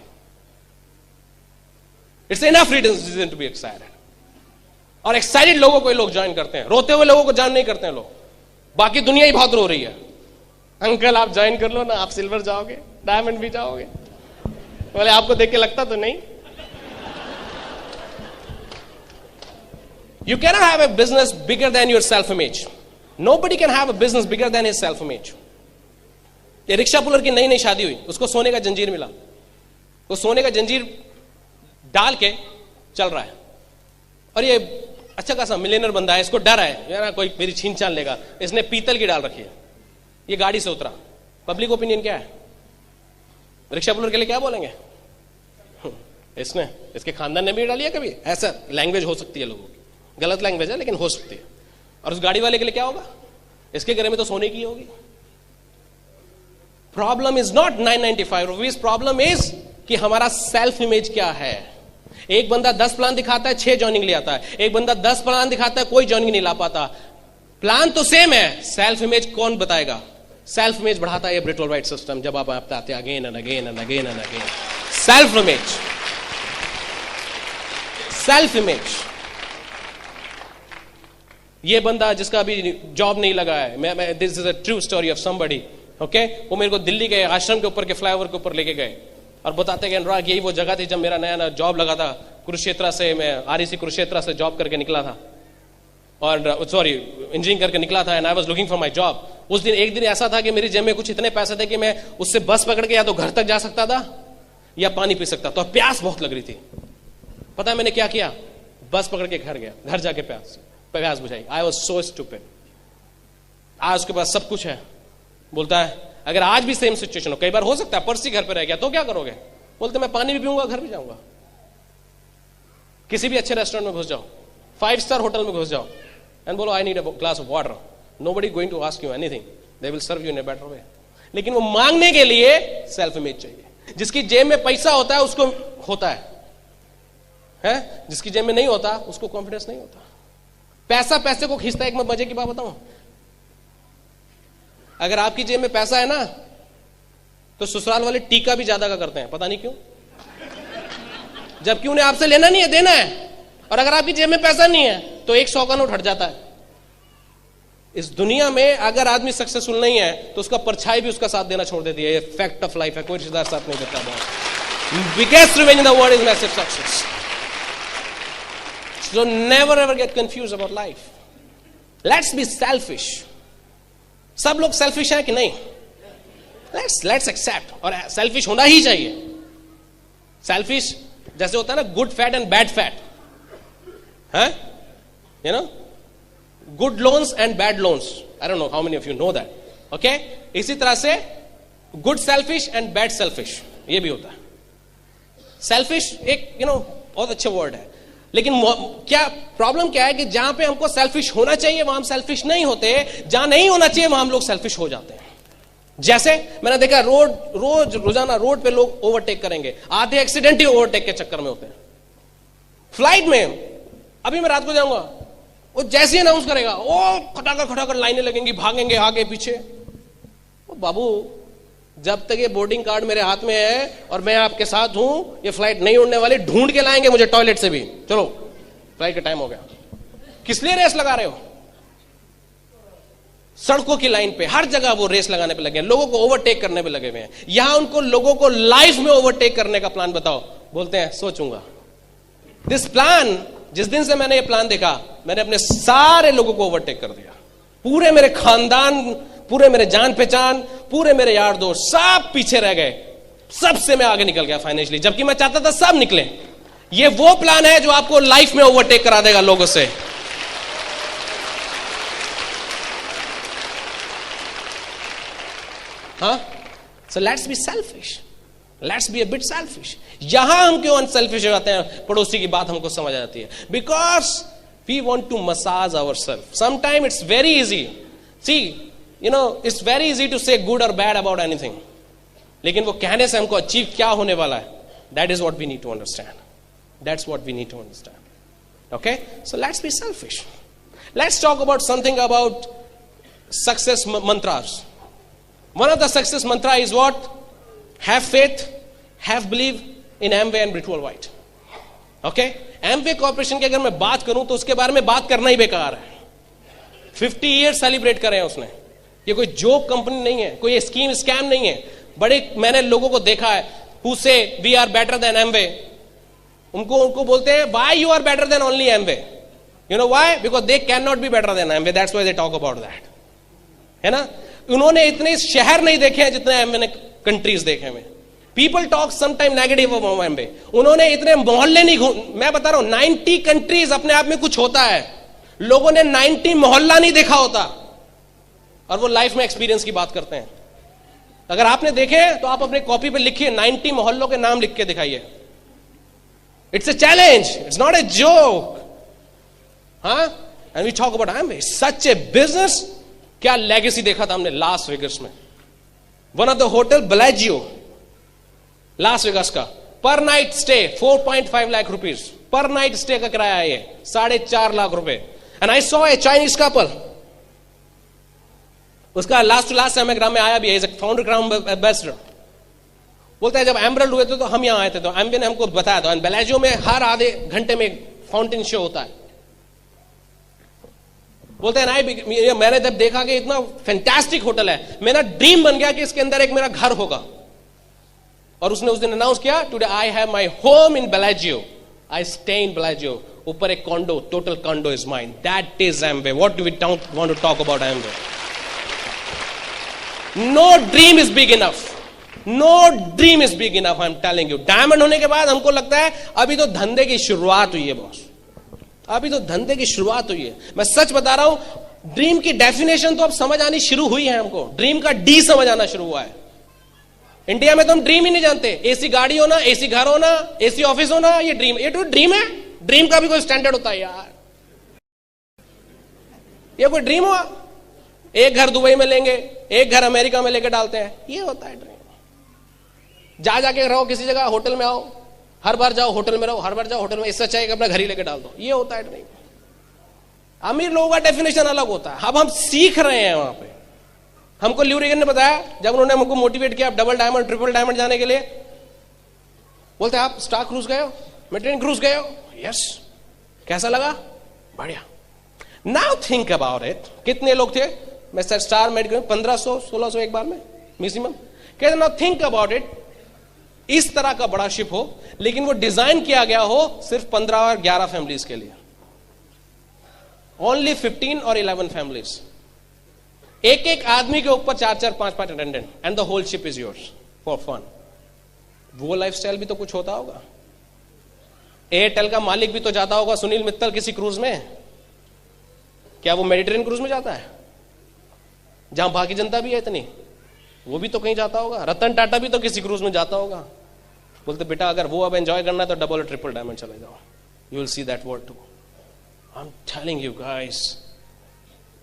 it's enough reason to be excited. और excited लोगों को लोग ज्वाइन करते हैं, रोते हुए लोगों को ज्वाइन नहीं करते हैं लोग। बाकी दुनिया ही बहुत रो रही है। अंकल आप ज्वाइन कर लो ना, आप सिल्वर जाओगे, डायमंड भी जाओगे। बोले आपको देख के लगता तो नहीं। You cannot have a business bigger than your self-image. Nobody can have a business bigger than his self-image. ये रिक्शा पुलर की नई नई शादी हुई, उसको सोने का जंजीर मिला। वो सोने का जंजीर डाल के चल रहा है और ये अच्छा खासा मिलियनर बंदा है, इसको डर है यार कोई मेरी छीन छान लेगा। इसने पीतल की डाल रखी है। ये गाड़ी से उतरा। पब्लिक ओपिनियन क्या है? रिक्शा पुलर के लिए क्या बोलेंगे? इसने, इसके खानदान ने भी डाली है कभी? ऐसा लैंग्वेज हो सकती है लोगों की, गलत लैंग्वेज है लेकिन हो सकती है। और उस गाड़ी वाले के लिए क्या होगा? इसके घर में तो सोने की होगी। Problem is not 995 rupees, problem is कि हमारा सेल्फ इमेज क्या है। एक बंदा 10 प्लान दिखाता है, 6 जॉइनिंग ले आता है। एक बंदा 10 प्लान दिखाता है, कोई जॉइनिंग नहीं ला पाता। प्लान तो सेम है, सेल्फ इमेज कौन बताएगा? सेल्फ इमेज बढ़ाता है ये ब्रिटल वाइट सिस्टम। जब आप आते हैं again and again and again and again. Self image, self image. ये बंदा जिसका अभी जॉब नहीं लगा है, मैं this is a true story of somebody, okay. वो मेरे को दिल्ली गए, आश्रम के ऊपर के फ्लाईओवर के ऊपर लेके गए और बताते गए अनुराग यही वो जगह थी जब मेरा नया जॉब लगा था। कुरुक्षेत्र से, मैं आरईसी कुरुक्षेत्र से जॉब करके निकला था, और सॉरी इंजीनियरिंग करके निकला था, and I was looking for my job. उस दिन एक दिन ऐसा था कि मेरी जेब में कुछ इतने पैसे थे कि मैं उससे बस पकड़ के या तो घर तक जा सकता था या पानी पी सकता था। और प्यास बहुत लग रही थी। पता है मैंने क्या किया? बस पकड़ के घर गया, घर जाके प्यास बुझाई। I was so stupid. आज उसके पास सब कुछ है, बोलता है अगर आज भी सेम सिचुएशन हो, कई बार हो सकता है पर्सी घर पे रह गया तो क्या करोगे? बोलते मैं पानी भी पीऊंगा, घर भी जाऊंगा। किसी भी अच्छे रेस्टोरेंट में घुस जाओ, 5 स्टार होटल में घुस जाओ एंड बोलो I need a glass of water, nobody going to ask you anything, they will serve you in a better way. लेकिन वो मांगने के लिए सेल्फ इमेज चाहिए। जिसकी जेब में पैसा होता है उसको होता है, जिसकी जेब में नहीं होता उसको कॉन्फिडेंस नहीं होता। पैसा पैसे को खींचता है। एक मैं मजे की बात बताऊं, अगर आपकी जेब में पैसा है ना तो ससुराल वाले टीका भी ज्यादा का करते हैं, पता नहीं क्यों, जबकि उन्हें आपसे लेना नहीं है, देना है। और अगर आपकी जेब में पैसा नहीं है तो 100 का नोट हट जाता है। इस दुनिया में अगर आदमी सक्सेसफुल नहीं है तो उसका परछाई भी उसका साथ देना छोड़ देती है। ये फैक्ट ऑफ लाइफ है, कोई रिश्तेदार साथ नहीं देता। Biggest revenge in the world is massive success. So never ever get confused about life. Let's be selfish. सब लोग सेल्फिश हैं कि नहीं? लेट्स एक्सेप्ट, और सेल्फिश होना ही चाहिए. सेल्फिश जैसे होता है ना good fat and bad fat, है you know, good loans and bad loans. I don't know how many of you know that. Okay, इसी तरह से good selfish and bad selfish ये भी होता है. सेल्फिश एक बहुत अच्छा वर्ड है, लेकिन क्या प्रॉब्लम क्या है कि जहां पे हमको सेल्फिश होना चाहिए वहां हम सेल्फिश नहीं होते, जहां नहीं होना चाहिए वहां हम लोग सेल्फिश हो जाते हैं. जैसे मैंने देखा रोजाना रोड पे लोग ओवरटेक करेंगे, आधे एक्सीडेंट ही ओवरटेक के चक्कर में होते हैं. फ्लाइट में अभी मैं रात को जाऊंगा, वो जैसे अनाउंस करेगा वो खटाकर लाइनें लगेंगी, भागेंगे आगे पीछे. ओ बाबू, जब तक ये बोर्डिंग कार्ड मेरे हाथ में है और मैं आपके साथ हूं, ये फ्लाइट नहीं उड़ने वाली. ढूंढ के लाएंगे मुझे टॉयलेट से भी. चलो फ्लाइट का टाइम हो गया. किस लिए रेस लगा रहे हो? सड़कों की लाइन पे हर जगह वो रेस लगाने पे लगे हैं, लोगों को ओवरटेक करने पे लगे हुए हैं. यहां उनको लोगों को लाइफ में ओवरटेक करने का प्लान बताओ, बोलते हैं सोचूंगा. दिस प्लान, जिस दिन से मैंने ये प्लान देखा, मैंने अपने सारे लोगों को ओवरटेक कर दिया. पूरे मेरे खानदान, पूरे मेरे जान पहचान, पूरे मेरे यार दोस्त सब पीछे रह गए. सबसे मैं आगे निकल गया फाइनेंशियली, जबकि मैं चाहता था सब निकले. ये वो प्लान है जो आपको लाइफ में ओवरटेक करा देगा लोगों से. हाँ, सो let's be selfish, let's be a bit selfish. यहां हम क्यों अनसेल्फिश हो जाते हैं? पड़ोसी की बात हमको समझ आ जाती है. Because we want to massage our self. Sometime it's very easy, see it's very easy to say good और बैड अबाउट एनीथिंग, लेकिन वो कहने से हमको अचीव क्या होने वाला है, that is what we need to understand. That's what we need to understand. Okay, so let's be selfish. Let's talk about something about success mantras. One of the success mantra is what? Have faith, have belief in Amway and Britwell White. Okay? Amway Corporation की अगर मैं बात करूं तो उसके बारे में बात करना ही बेकार है. 50 years सेलिब्रेट करे हैं उसने. ये कोई जोक कंपनी नहीं है, कोई स्कीम स्कैम नहीं है. बड़े मैंने लोगों को देखा है who say we are better than Amway. उनको बोलते हैं why you are better than only Amway. You know why? Because they cannot be better than Amway. That's why they talk about that. है ना? उन्होंने इतने शहर नहीं देखे हैं जितने एमवे ने कंट्रीज देखे हैं. People talk sometime negative of Amway. उन्होंने इतने मोहल्ले नहीं मैं बता रहा हूं 90 कंट्रीज अपने आप में कुछ होता है. लोगों ने 90 मोहल्ला नहीं देखा होता और वो लाइफ में एक्सपीरियंस की बात करते हैं. अगर आपने देखे तो आप अपने कॉपी पे लिखिए 90 मोहल्लों के नाम लिख के दिखाइए. It's a challenge, it's not a joke. हाँ, and we talk about Amway, such a business. क्या लेगेसी देखा था हमने लास वेगस में. One of the hotel Bellagio Las Vegas का per night stay 4.5 lakh rupees per night stay का किराया है. ये 4.5 लाख रुपए. And I saw a Chinese couple. उसका लास्ट टू लास्ट एमवे ग्राम में आया भी है, फाउंडर ग्राम एम्बेसडर. बोलता है जब एमरल्ड हुए थे तो हम यहां आए थे, तो एमवे ने हमको बताया था. बेलाजियो में हर आधे घंटे में फाउंटेन शो होता है. बोलते हैं मैंने जब देखा कि इतना फैंटास्टिक होटल है, मेरा ड्रीम बन गया कि इसके अंदर एक मेरा घर होगा. और उसने उस दिन अनाउंस किया today I have my home in Bellagio, I stay in Bellagio. ऊपर एक condo, total condo is mine. That is Amway. What do we want to talk about Amway? No dream is big enough. No dream is big enough. I am telling you. Diamond होने के बाद हमको लगता है अभी तो धंधे की शुरुआत हुई है बॉस, अभी तो धंधे की शुरुआत हुई है. मैं सच बता रहा हूं, ड्रीम की डेफिनेशन तो अब समझ आनी शुरू हुई है हमको. ड्रीम का डी समझ आना शुरू हुआ है. इंडिया में तो हम ड्रीम ही नहीं जानते. एसी गाड़ी होना, एसी घर होना, एसी ऑफिस होना, ये ड्रीम. ये तो ड्रीम है. ड्रीम का भी कोई स्टैंडर्ड होता है यार. ये कोई ड्रीम हुआ? एक घर दुबई में लेंगे, एक घर अमेरिका में लेकर डालते हैं, ये होता है ड्रीम. जा जाके रहो किसी जगह, होटल में आओ, हर बार जाओ होटल में रहो, हर बार जाओ होटल में. इससे अच्छा है कि अपना घर ही लेके डाल दो. ये होता है ड्रीम. अमीर लोगों का डेफिनेशन अलग होता है. अब हम सीख रहे हैं वहां पे. हमको ल्यू रीगन ने बताया जब उन्होंने हमको मोटिवेट किया डबल डायमंड ट्रिपल डायमंड जाने के लिए. बोलते आप स्टार क्रूज गए हो, मेट्रेन क्रूज गए हो? यस. कैसा लगा? बढ़िया. Now think about it. कितने लोग थे? मैं सर स्टार मेडिकल 1500 1600 एक बार में मैक्सिमम. कहते नाउ थिंक अबाउट इट, इस तरह का बड़ा शिप हो, लेकिन वो डिजाइन किया गया हो सिर्फ 15 और 11 फैमिलीज के लिए. ओनली 15 और 11 फैमिलीज. एक एक आदमी के ऊपर 4-4, 5-5 attendant and the whole ship is yours for fun. वो लाइफस्टाइल भी तो कुछ होता होगा। एयरटेल का मालिक भी तो जाता होगा सुनील मित्तल किसी क्रूज में। क्या वो मेडिटेरियन क्रूज में जाता है जहां बाकी जनता भी है इतनी? वो भी तो कहीं जाता होगा। रतन टाटा भी तो किसी क्रूज में जाता होगा। बोलते बेटा अगर वो अब एंजॉय करना है तो डबल और ट्रिपल डायमंड चले जाओ, you will see that world too. I am telling you guys,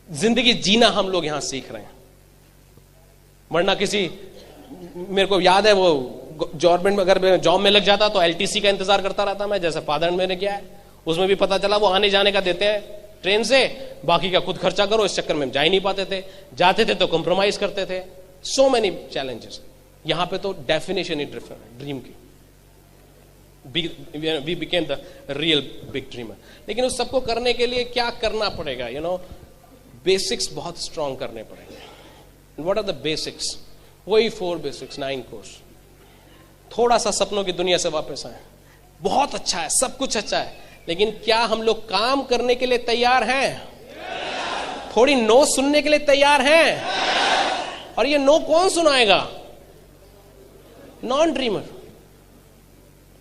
जिंदगी जीना हम लोग यहां सीख रहे हैं। वरना किसी, मेरे को याद है वो गवर्नमेंट में अगर जॉब में लग जाता तो एलटीसी का इंतजार करता रहता मैं, जैसे फादर मैंने किया है। उसमें भी पता चला वो आने जाने का देते हैं ट्रेन से, बाकी का खुद खर्चा करो। इस चक्कर में हम जा ही नहीं पाते थे, जाते थे तो कॉम्प्रोमाइज करते थे। So many challenges. यहां पे तो डेफिनेशन ही डिफरेंट है ड्रीम की। We became the real big dreamer. लेकिन उस सबको करने के लिए क्या करना पड़ेगा? यू नो, बेसिक्स बहुत स्ट्रांग करने पड़ेंगे। What are the basics? वही 4 बेसिक्स, 9 कोर्स। थोड़ा सा सपनों की दुनिया से वापस आए। बहुत अच्छा है, सब कुछ अच्छा है, लेकिन क्या हम लोग काम करने के लिए तैयार हैं? थोड़ी नो सुनने के लिए तैयार हैं? और ये नो कौन सुनाएगा? Non dreamer.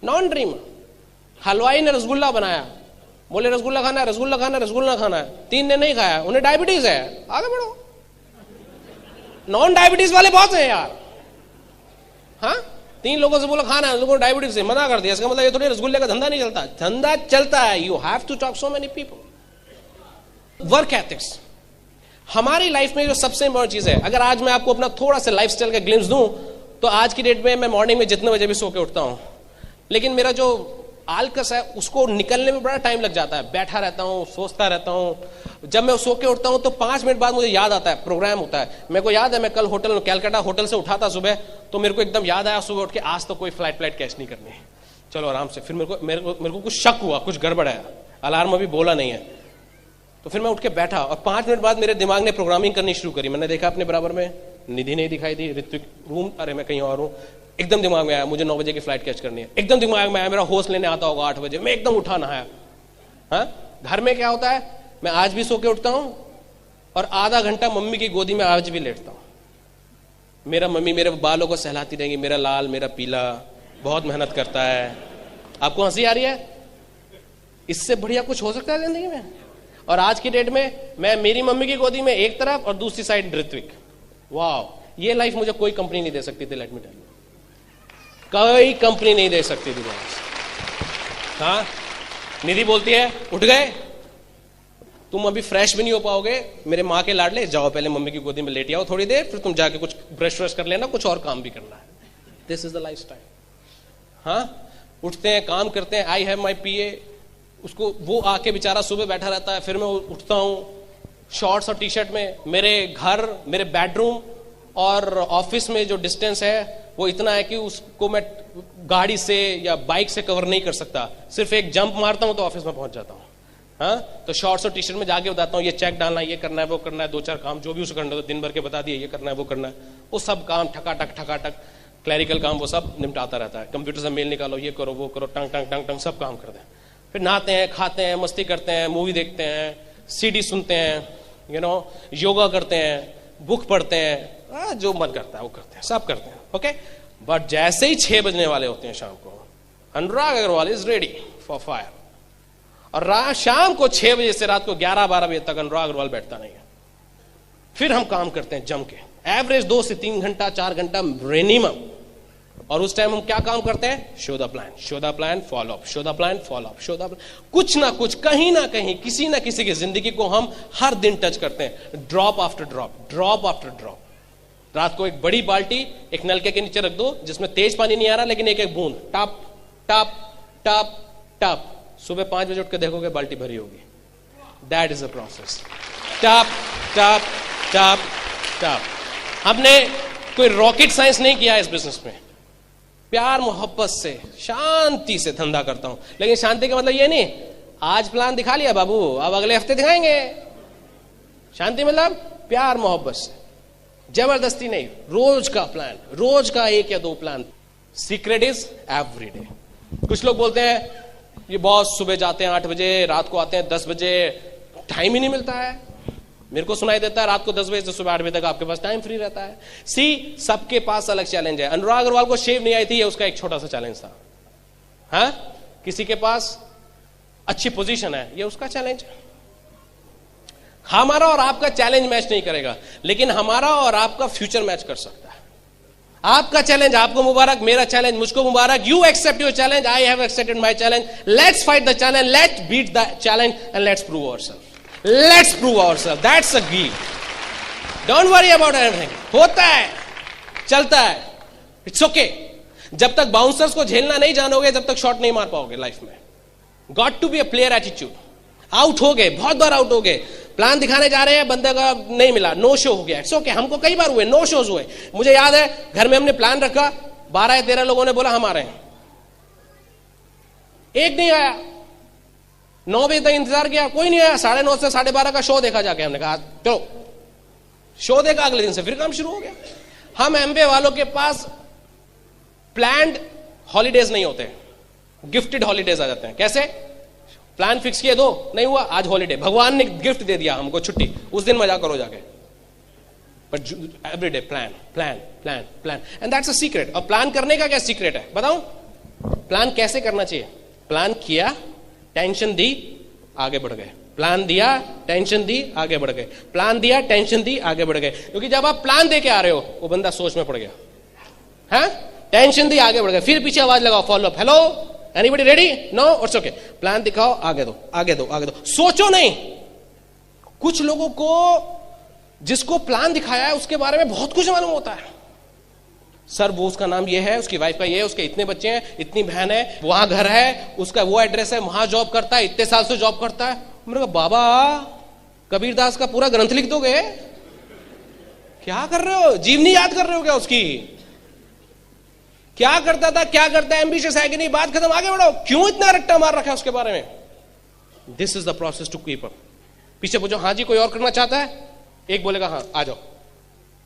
Non dreamer. हलवाई ने रसगुल्ला बनाया, बोले रसगुल्ला खाना है, रसगुल्ला खाना है, रसगुल्ला खाना है। 3 ने नहीं खाया, उन्हें डायबिटीज है, आगे बढ़ो। नॉन डायबिटीज वाले बहुत हैं यार। हाँ, 3 लोगों से बोला खाना है, लोगों ने डायबिटीज से मना कर दिया। इसका मतलब ये थोड़ी रसगुल्ले का धंधा नहीं चलता। धंधा चलता है। You have to talk so many people. Work ethics हमारी लाइफ में जो सबसे इंपॉर्टेंट चीज है। अगर आज मैं आपको अपना थोड़ा सा लाइफस्टाइल का ग्लिम्स दूं तो आज की डेट में मैं मॉर्निंग में जितने बजे भी सो के उठता हूं, लेकिन मेरा जो आलकस है उसको निकलने में बड़ा टाइम लग जाता है। बैठा रहता हूं, सोचता रहता हूं। जब मैं सो के उठता हूं तो 5 मिनट बाद मुझे याद आता है, प्रोग्राम होता है। मेरे को याद है मैं कल होटल कैलकाटा होटल से उठा था सुबह, तो मेरे को एकदम याद आया सुबह उठ के आज तो कोई फ्लाइट कैच नहीं करनी है, चलो आराम से। फिर मेरे को कुछ शक हुआ, कुछ गड़बड़ है, अलार्म अभी बोला नहीं है। तो फिर मैं उठ के बैठा और 5 मिनट बाद मेरे दिमाग ने प्रोग्रामिंग करनी शुरू करी। मैंने देखा अपने बराबर में निधि नहीं दिखाई दी, ऋत्विक रूम, अरे मैं कहीं और हूं। एकदम दिमाग में आया मुझे 9 बजे की फ्लाइट कैच करनी है। एकदम दिमाग में आया मेरा होस्ट लेने आता होगा 8 बजे। मैं एकदम उठा नहाया। हाँ, घर में क्या होता है, मैं आज भी सो के उठता हूं और आधा घंटा मम्मी की गोदी में आज भी लेटता हूं। मेरा मम्मी मेरे बालों को सहलाती रहेंगी, मेरा लाल मेरा पीला, बहुत मेहनत करता है। आपको हंसी आ रही है? इससे बढ़िया कुछ हो सकता है जिंदगी में? और आज की डेट में मैं मेरी मम्मी की गोदी में एक तरफ और दूसरी साइड ऋत्विक। वाह, ये लाइफ मुझे कोई कंपनी नहीं दे सकती थी। लेट मी टेल यू, कोई कंपनी नहीं दे सकती थी। हाँ, निधि बोलती है उठ गए तुम, अभी फ्रेश भी नहीं हो पाओगे, मेरे माँ के लाडले, जाओ पहले मम्मी की गोदी में लेट आओ थोड़ी देर, फिर तुम जाके कुछ ब्रश व्रश कर लेना, कुछ और काम भी करना है। This is the life style. हाँ, उठते हैं, काम करते हैं। आई हैव माई पीए, उसको वो आके बेचारा सुबह बैठा रहता है, फिर मैं उठता हूँ शॉर्ट्स और टी शर्ट में। मेरे घर, मेरे बेडरूम और ऑफिस में जो डिस्टेंस है वो इतना है कि उसको मैं गाड़ी से या बाइक से कवर नहीं कर सकता। सिर्फ एक जंप मारता हूं तो ऑफिस में पहुंच जाता हूं। हाँ, तो शॉर्ट्स और टी शर्ट में जाके बताता हूँ ये चेक डालना है, ये करना है, वो करना है, 2-4 काम जो भी उसे करना है दिन भर के बता दिए, ये करना है, वो करना है। वो सब काम ठकाटक क्लैरिकल काम वो सब निपटाता रहता है। कंप्यूटर से मेल निकालो, ये करो, वो करो, टंग टंग टंग टंग सब काम करते हैं। फिर नहाते हैं, खाते हैं, मस्ती करते हैं, मूवी देखते हैं, सीडी सुनते हैं, योगा करते हैं, बुक पढ़ते हैं, जो मन करता है वो करते हैं, सब करते हैं। ओके, बट जैसे ही 6 बजने वाले होते हैं शाम को, Anurag Agarwal is ready for fire. और शाम को 6 बजे से रात को 11-12 बजे तक अनुराग अग्रवाल बैठता नहीं है। फिर हम काम करते हैं जम के, एवरेज 2 से 3 घंटा 4 घंटा मिनिमम। और उस टाइम हम क्या काम करते हैं? Show the plan, show the plan, follow up, show the plan, follow up, show the plan. कुछ ना कुछ, कहीं ना कहीं, किसी ना किसी की जिंदगी को हम हर दिन टच करते हैं, drop after drop, drop after drop. रात को एक बड़ी बाल्टी एक नलके के नीचे रख दो जिसमें तेज पानी नहीं आ रहा, लेकिन एक एक बूंद टप टप टप टप। सुबह 5 बजे उठ के देखोगे बाल्टी भरी होगी। दैट इज अ प्रोसेस, टप टप टप टप। हमने कोई रॉकेट साइंस नहीं किया इस बिजनेस में। प्यार मोहब्बत से, शांति से धंधा करता हूं। लेकिन शांति का मतलब ये नहीं आज प्लान दिखा लिया बाबू, अब अगले हफ्ते दिखाएंगे। शांति मतलब प्यार मोहब्बत से, जबरदस्ती नहीं, रोज का प्लान, रोज का 1 या 2 प्लान। Secret is everyday. कुछ लोग बोलते हैं ये बॉस सुबह जाते हैं 8 बजे, रात को आते हैं 10 बजे, टाइम ही नहीं मिलता है। मेरे को सुनाई देता है रात को 10 बजे से सुबह 8 बजे तक आपके पास टाइम फ्री रहता है। सी, सबके पास अलग चैलेंज है। अनुराग अग्रवाल को शेव नहीं आई थी, ये उसका एक छोटा सा चैलेंज था। हाँ, किसी के पास अच्छी पोजीशन है, ये उसका चैलेंज है। हमारा और आपका चैलेंज मैच नहीं करेगा, लेकिन हमारा और आपका फ्यूचर मैच कर सकता है। आपका चैलेंज आपको मुबारक, मेरा चैलेंज मुझको मुबारक। You accept your challenge, I have accepted my challenge. Let's fight the challenge, let's beat the challenge and let's prove ourself. Let's prove ourself, that's a gee. Don't worry about anything. होता है, चलता है, it's okay. जब तक bouncers को झेलना नहीं जानोगे, जब तक शॉट नहीं मार पाओगे लाइफ में। Got to be a player attitude. Out हो गए, बहुत बार आउट हो गए, प्लान दिखाने जा रहे हैं, बंदे का नहीं मिला, नो शो हो गया, इट्स ओके। हमको कई बार हुए, नो शोज हुए। मुझे याद है घर में हमने प्लान रखा, 12 या 13 लोगों ने बोला हम आ रहे हैं, एक नहीं आया। 9 बजे तक इंतजार किया, कोई नहीं आया। 9:30 से 12:30 का शो देखा जाके। हमने कहा चलो, शो देखा, अगले दिन से फिर काम शुरू हो गया। हम एमबीए वालों के पास प्लान्ड हॉलीडेज नहीं होते, गिफ्टेड हॉलीडेज आ जाते हैं। कैसे? प्लान फिक्स किए, दो नहीं हुआ, आज हॉलीडे, भगवान ने गिफ्ट दे दिया हमको, छुट्टी, उस दिन मजा करो जाके। But everyday plan plan plan plan, and that's a secret. और प्लान करने का क्या सीक्रेट है बताऊं? प्लान कैसे करना चाहिए? प्लान किया, टेंशन दी, आगे बढ़ गए। प्लान दिया, टेंशन दी, आगे बढ़ गए। प्लान दिया, टेंशन दी, आगे बढ़ गए। क्योंकि जब आप प्लान दे के आ रहे हो, वो बंदा सोच में पड़ गया, है, टेंशन दी, आगे बढ़ गए। फिर पीछे आवाज लगाओ, follow up, hello anybody ready? No, it's okay. Plan दिखाओ, आगे दो, आगे दो, आगे दो, सोचो नहीं। कुछ लोगों को, जिसको प्लान दिखाया है, उसके बारे में बहुत कुछ मालूम होता है। सर वो उसका नाम ये है, उसकी वाइफ का ये है, उसके इतने बच्चे हैं, इतनी बहन है, वहां घर है, उसका वो एड्रेस है, वहां जॉब करता है, इतने साल से जॉब करता है। मैंने कहा बाबा कबीरदास का पूरा ग्रंथ लिख दोगे? क्या कर रहे हो? जीवनी याद कर रहे हो क्या उसकी? क्या करता था, क्या करता है, एम्बिशियस है कि नहीं, बात खत्म, आगे बढ़ो। क्यों इतना रट्टा मार रखा है उसके बारे में? This is the process to keep up. पीछे पूछो, हाँ जी कोई और करना चाहता है? एक बोलेगा हाँ, आ जाओ।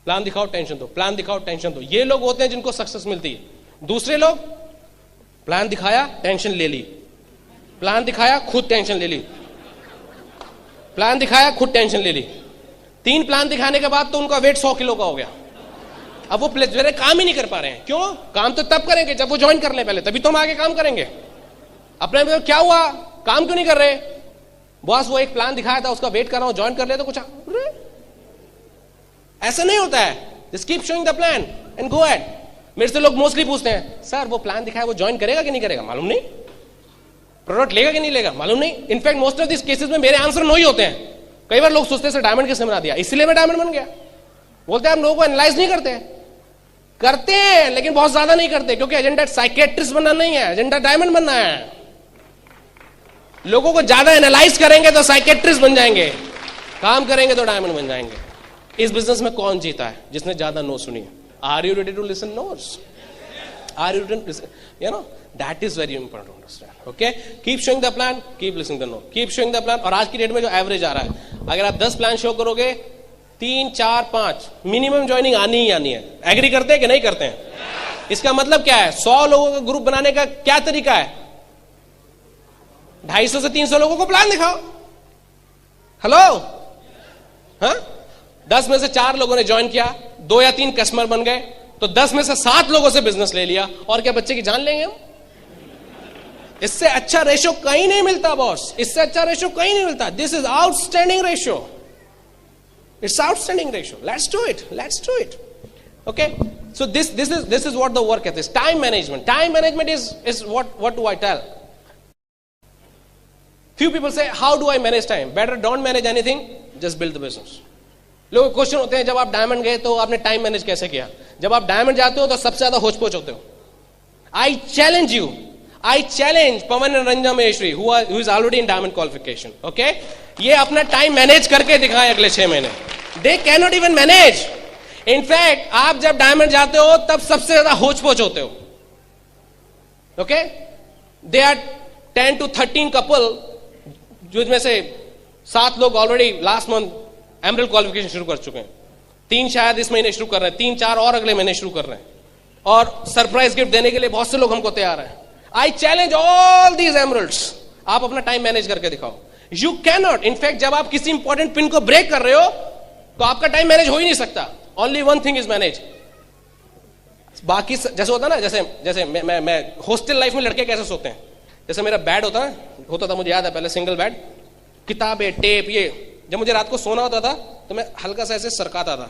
प्लान दिखाओ, टेंशन दो, प्लान दिखाओ, टेंशन दो। ये लोग होते हैं जिनको सक्सेस मिलती है। दूसरे लोग, प्लान दिखाया, टेंशन ले ली, प्लान दिखाया, खुद टेंशन ले ली, प्लान दिखाया, खुद टेंशन ले ली। 3 प्लान दिखाने के बाद तो उनका वेट 100 किलो का हो गया। अब वो प्लेजर काम ही नहीं कर पा रहे हैं। क्यों? काम तो तब करेंगे जब वो ज्वाइन कर ले पहले, तभी तो हम आगे काम करेंगे। अपने में क्या हुआ, काम क्यों नहीं कर रहे? बॉस वो एक प्लान दिखाया था, उसका वेट कर रहा हूं, ज्वाइन कर ले तो कुछ ऐसा नहीं होता है। Just keep showing the plan and go at. मेरे से लोग मोस्टली पूछते हैं, सर वो प्लान दिखाया, वो ज्वाइन करेगा कि नहीं करेगा? मालूम नहीं। प्रोडक्ट लेगा कि नहीं लेगा? मालूम नहीं। In fact most of this cases में मेरे आंसर नो ही होते हैं। कई बार लोग सोचते हैं सर डायमंड किसने बना दिया, इसलिए मैं डायमंड बन गया। बोलते हैं हम लोगों को एनालाइज नहीं करते हैं, लेकिन बहुत ज्यादा नहीं करते, क्योंकि एजेंडा साइकेट्रिस्ट बनना नहीं है, एजेंडा डायमंड बनना है। लोगों को ज्यादा एनालाइज करेंगे तो साइकेट्रिस्ट बन जाएंगे, काम करेंगे तो डायमंड बन जाएंगे। इस बिजनेस में कौन जीता है? जिसने ज्यादा नो सुनी है। Are you ready to listen nos? Are you ready to listen? You know that is very important to understand. Okay, keep showing the plan, keep listening the no, keep showing the plan. और आज की date में जो average आ रहा है, अगर आप 10 plan show करोगे, 3, 4, 5 मिनिमम ज्वाइनिंग आनी ही आनी है। एग्री करते हैं कि नहीं करते हैं? इसका मतलब क्या है? 100 लोगों का ग्रुप बनाने का क्या तरीका है? 250 से 300 लोगों को प्लान दिखाओ। हेलो, हाँ, 10 में से 4 लोगों ने ज्वाइन किया, 2 या 3 कस्टमर बन गए, तो 10 में से 7 लोगों से बिजनेस ले लिया। और क्या बच्चे की जान लेंगे हम? इससे अच्छा रेशो कहीं नहीं मिलता बॉस, इससे अच्छा रेशो कहीं नहीं मिलता। This is outstanding ratio, it's outstanding ratio. Let's do it, let's do it. Okay, so this is what the work is. Time management is what do I tell? Few people say, how do I manage time? Better don't manage anything, just build the business. लोग question होते हैं, जब आप diamond गए तो आपने time manage कैसे किया? जब आप डायमंड जाते हो तो सबसे ज्यादा होच पोच होते हो। I challenge Pawan Ranjan Maheshwari who is already in diamond qualification. Okay, ये अपना टाइम मैनेज करके दिखाएं अगले 6 महीने। They cannot even manage. In fact आप जब डायमंड जाते हो तब सबसे ज्यादा होच पोच होते हो। Okay, they are 10 to 13 couple, जिसमें से 7 लोग already last month emerald qualification शुरू कर चुके हैं, 3 शायद इस महीने शुरू कर रहे हैं, 3-4 और अगले महीने शुरू कर रहे हैं, और सरप्राइज गिफ्ट देने के लिए बहुत से लोग हमको तैयार हैं। I challenge all these emeralds, आप अपना टाइम मैनेज करके दिखाओ। यू कैन नॉट, इनफैक्ट जब आप किसी इंपॉर्टेंट पिन को ब्रेक कर रहे हो तो आपका टाइम मैनेज हो ही नहीं सकता. Only one thing is manage. बाकी जैसे होता ना, जैसे मैं हॉस्टल लाइफ में लड़के कैसे सोते हैं, जैसे मेरा बेड होता था मुझे याद है पहले, सिंगल बेड, किताबें, टेप, ये. जब मुझे रात को सोना होता था तो मैं हल्का सा ऐसे सरकाता था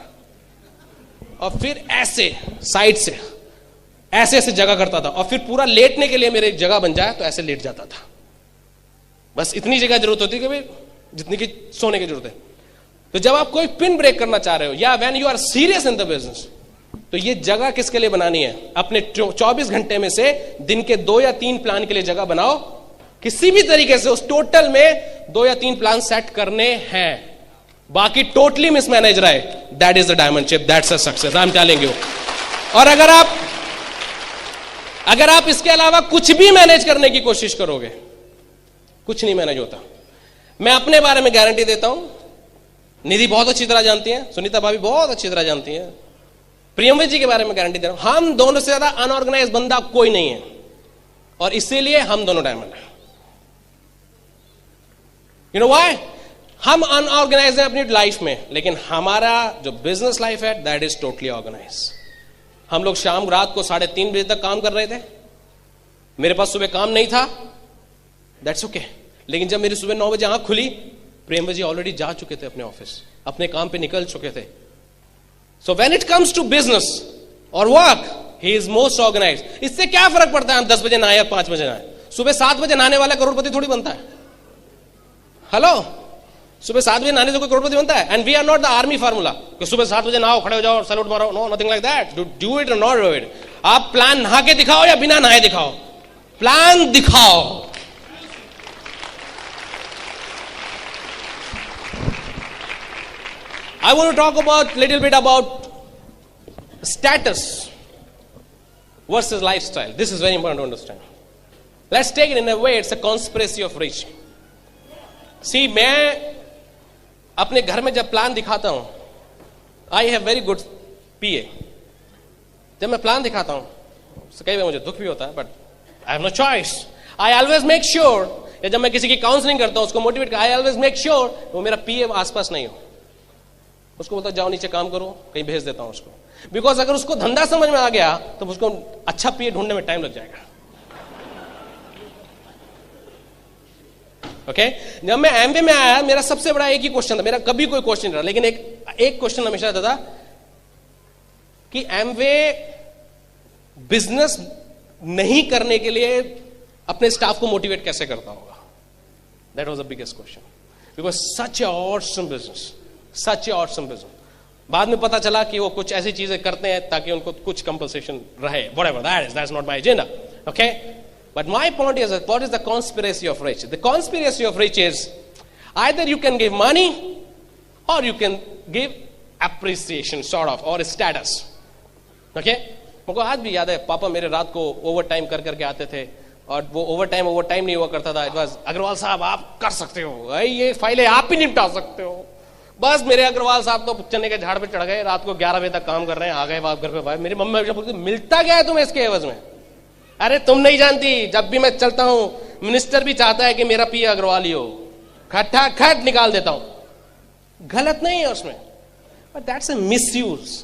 और फिर ऐसे साइड से ऐसे ऐसे जगह करता था, और फिर पूरा लेटने के लिए मेरे एक जगह बन जाए तो ऐसे लेट जाता था. बस इतनी जगह जरूरत होती है कि भाई जितनी की सोने की जरूरत है. तो जब आप कोई पिन ब्रेक करना चाह रहे हो या when you are serious in the business, तो ये जगह किसके लिए बनानी है? अपने 24 घंटे में से दिन के 2 या 3 प्लान के लिए जगह बनाओ. किसी भी तरीके से उस टोटल में 2 या 3 प्लान सेट करने हैं. बाकी टोटली मिसमैनेज रहा है, that is the diamond ship, that's a success, I am telling you. और अगर आप इसके अलावा कुछ भी मैनेज करने की कोशिश करोगे, कुछ नहीं मैनेज होता. मैं अपने बारे में गारंटी देता हूं, निधि बहुत अच्छी तरह जानती है, सुनीता भाभी बहुत अच्छी तरह जानती है, प्रियमवत जी के बारे में गारंटी दे रहा हूं, हम दोनों से ज्यादा अनऑर्गेनाइज बंदा कोई नहीं है, और इसीलिए हम दोनों डायमंड हैं. You know why? हम अनऑर्गेनाइज हैं अपनी लाइफ में, लेकिन हमारा जो बिजनेस लाइफ है दैट इज टोटली ऑर्गेनाइज. हम लोग शाम रात को 3:30 बजे तक काम कर रहे थे, मेरे पास सुबह काम नहीं था, दैट्स ओके. लेकिन जब मेरी सुबह 9 बजे आंख खुली, प्रेम जी ऑलरेडी जा चुके थे अपने ऑफिस, अपने काम पे निकल चुके थे. So when it comes to business और work, he is most organise. इससे क्या फर्क पड़ता है हम 10 बजे नहाए या 5 बजे नहाए? सुबह 7 बजे नहाने वाला करोड़पति थोड़ी बनता है. हेलो, सुबह 7 बजे नहाने से कोई करोड़पति बनता है? And we are not the army formula कि सुबह 7 बजे नहाओ, खड़े हो जाओ, सैल्यूट मारो. No, nothing like that. Do it or not do it. आप प्लान नहा के दिखाओ या बिना नहाए दिखाओ, प्लान दिखाओ. I want to talk about little bit about status versus lifestyle. This is very important to understand. Let's take it in a way, it's a conspiracy of rich. See, मैं अपने घर में जब प्लान दिखाता हूं, I have very good PA. जब मैं plan दिखाता हूं, कई बार मुझे दुख भी होता है, but I have no choice. I always make sure, या जब मैं किसी की काउंसलिंग करता हूं, उसको मोटिवेट कर, I always make sure वो मेरा PA आसपास नहीं हो. उसको बोलता जाओ नीचे काम करो, कहीं भेज देता हूं उसको. बिकॉज अगर उसको धंधा समझ में आ गया तो उसको अच्छा पीए ढूंढने में टाइम लग जाएगा. ओके जब मैं एमवे में आया, मेरा सबसे बड़ा एक ही क्वेश्चन था, मेरा कभी कोई क्वेश्चन नहीं रहा, लेकिन एक क्वेश्चन हमेशा रहता था कि एमवे बिजनेस नहीं करने के लिए अपने स्टाफ को मोटिवेट कैसे करता होगा. That was the biggest question, because such A awesome business, such A awesome business. बाद में पता चला कि वो कुछ ऐसी चीजें करते हैं ताकि उनको कुछ कंपनसेशन रहे. Whatever that is, that's not my agenda. Okay but my point is, what is the conspiracy of rich? The conspiracy of rich is either you can give money or you can give appreciation sort of, or status. Okay मुझको आज भी याद है, पापा मेरे रात को over time कर करके आते थे, और वो ओवर टाइम नहीं हुआ करता था. इट वाज, अग्रवाल साहब आप कर सकते हो, ये फाइलें आप ही निपटा सकते हो. बस मेरे अग्रवाल साहब तो चने के झाड़ पे चढ़ गए, रात को 11 बजे तक काम कर रहे हैं, आ गए बाप घर पे. भाई मेरी मम्मी हमेशा बोलती, मिलता क्या है तुम्हें इसके एवज में? अरे तुम नहीं जानती, जब भी मैं चलता हूं मिनिस्टर भी चाहता है कि मेरा पीए अग्रवाल ही हो, खट्टा खट निकाल देता हूं. गलत नहीं है उसमें, बट दैट्स अ मिसयूज.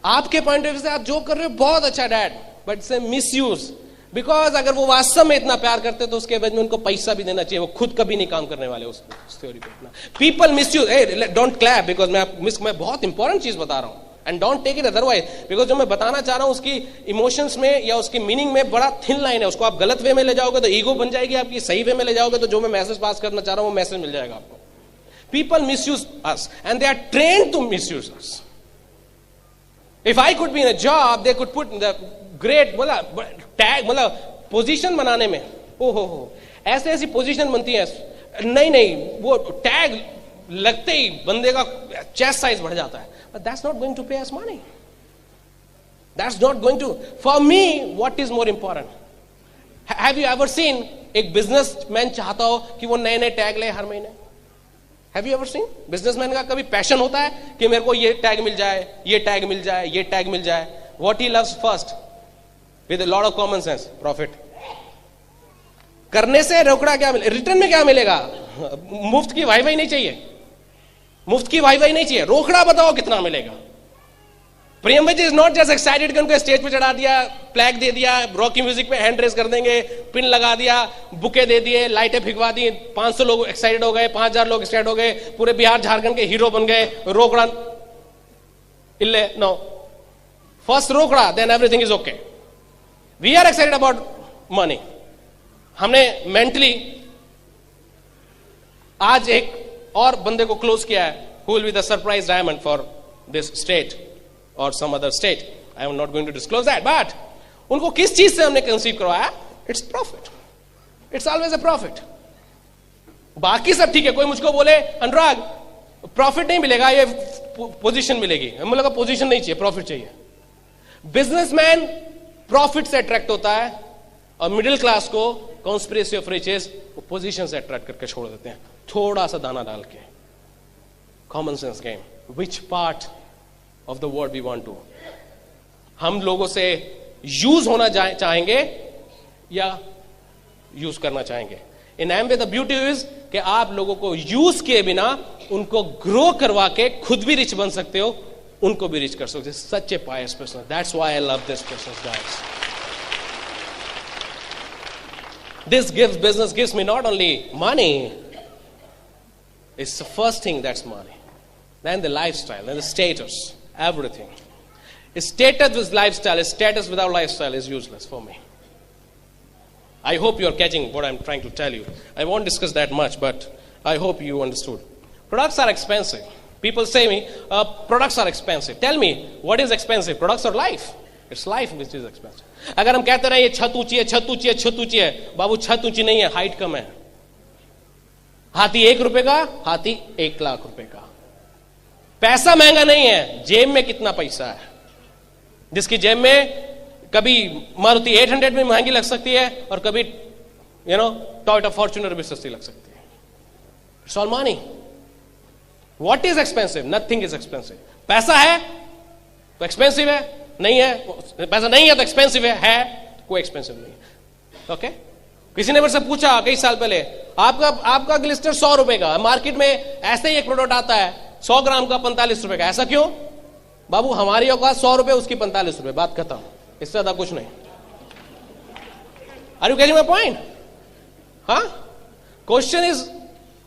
आपके पॉइंट ऑफ व्यू से आप जो कर रहे हो बहुत अच्छा dad, but it's a misuse. Because अगर वो वास्तव में इतना प्यार करते तो उसके बाद में उनको पैसा भी देना चाहिए. वो खुद कभी नहीं काम करने वाले उस थ्योरी पे. People misuse. Don't clap, because मैं बहुत इंपॉर्टेंट चीज बता रहा हूं, and don't take it otherwise. Because जो मैं बताना चाह रहा हूं उसकी इमोशंस में या उसकी मीनिंग में बड़ा थिन लाइन है. उसको आप गलत वे में ले जाओगे तो ईगो बन जाएगी आपकी, सही वे में ले जाओगे तो जो मैं मैसेज पास करना चाह रहा हूं वो मैसेज मिल जाएगा आपको. People misuse us and they are trained to misuse us. If I could be in a job, they could put the great, बोला टैग, मतलब पोजीशन बनाने में, ओहो ऐसे ऐसी पोजीशन बनती है, नहीं वो टैग लगते ही बंदे का चेस्ट साइज बढ़ जाता है. But that's not going to pay us money. That's not going to. For me what is more important? Have you ever seen एक बिजनेसमैन चाहता हो कि वो नए नए टैग ले हर महीने? Have you ever scene? Businessman का कभी पैशन होता है कि मेरे को ये टैग मिल जाए, ये टैग मिल जाए, ये टैग मिल जाए? What he loves first with a lot of common sense, profit. करने से रोकड़ा क्या मिलेगा? रिटर्न में क्या मिलेगा? मुफ्त की वाई नहीं चाहिए, मुफ्त की वाई नहीं चाहिए, रोकड़ा बताओ कितना मिलेगा। प्रियम भाई इज नॉट जस्ट एक्साइटेड कि उनको स्टेज पे चढ़ा दिया, फ्लैग दे दिया, रॉकी म्यूजिक पे हैंड रेस कर देंगे, पिन लगा दिया, बुके दे दिए, लाइटें फिकवा दी, 500 लोग एक्साइटेड हो गए, 5000 लोग एक्साइटेड हो गए, पूरे बिहार झारखंड के हीरो बन गए, रोकड़ा इल्ले नो, फर्स्ट रोकड़ा then everything is okay. We are excited about money. हमने मेंटली आज एक और बंदे को क्लोज किया है, who will be the surprise diamond for this state और some other state, I am not going to disclose that, but उनको किस चीज से हमने कंसीव करवाया? It's profit, it's always a profit. बाकी सब ठीक है, कोई मुझको बोले अनुराग प्रॉफिट नहीं मिलेगा, ये पोजीशन मिलेगी, हमें लगा पोजीशन नहीं चाहिए, प्रॉफिट चाहिए। बिजनेसमैन प्रॉफिट से अट्रैक्ट होता है और मिडिल क्लास को कॉन्स्पिरेसी ऑफ रिचेस वो पोजीशन से अट्रैक्ट करके छोड़ देते हैं, थोड़ा सा दाना डाल के। Common sense game, which part of the word we want to, हम लोगों से यूज होना चाहेंगे या यूज करना चाहेंगे? इन एमवे द ब्यूटी इज कि आप लोगों को यूज किए बिना उनको ग्रो करवा के खुद भी रिच बन सकते हो, उनको भी रिच कर सकते हो। Such a pious person, that's why I love this person guys. This business gives me not only money, it's the first thing that's money, then the lifestyle, then the status, everything. Status with lifestyle, status without lifestyle is useless for me. I hope you're catching what I'm trying to tell you. I won't discuss that much, but I hope you understood. Products are expensive. People say me, products are expensive. Tell me, what is expensive, products or life? It's life which is expensive. अगर हम कहते रहे ये छत ऊंची है, छत ऊंची है, छत ऊंची है, बाबू छत ऊंची नहीं है, हाइट कम है। हाथी 1 रुपए का, हाथी 1 लाख रुपए का। पैसा महंगा नहीं है, जेब में कितना पैसा है। जिसकी जेब में कभी मारुति 800 में महंगी लग सकती है और कभी टोयोटा फॉर्च्यूनर भी सस्ती लग सकती है। It's all money. What is expensive? Nothing is expensive. पैसा है तो एक्सपेंसिव है, नहीं है, पैसा नहीं है तो एक्सपेंसिव है कोई एक्सपेंसिव नहीं है। ओके? किसी ने मेरे से पूछा कई साल पहले, आपका ग्लिस्टर 100 रुपए का, मार्केट में ऐसे ही एक प्रोडक्ट आता है 100 ग्राम का 45 रुपए का, ऐसा क्यों? बाबू हमारी औकात 100 रुपए, उसकी 45 रुपए, बात खत्म, इससे ज्यादा कुछ नहीं। Are you catching my point? हाँ, क्वेश्चन इज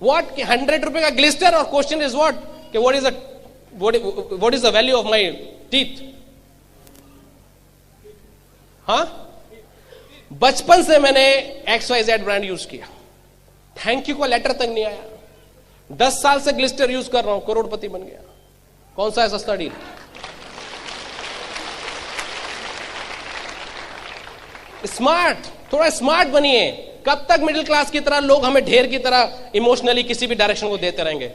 व्हाट, 100 रुपए का ग्लिस्टर, और क्वेश्चन इज व्हाट कि what is the value of my teeth. हाँ, बचपन से मैंने XYZ ब्रांड यूज किया, थैंक यू का लेटर तक नहीं आया। 10 साल से ग्लिस्टर यूज कर रहा हूं, करोड़पति बन गया। कौन सा है सस्ता डील? स्मार्ट, थोड़ा स्मार्ट बनिए। कब तक मिडिल क्लास की तरह लोग हमें ढेर की तरह इमोशनली किसी भी डायरेक्शन को देते रहेंगे?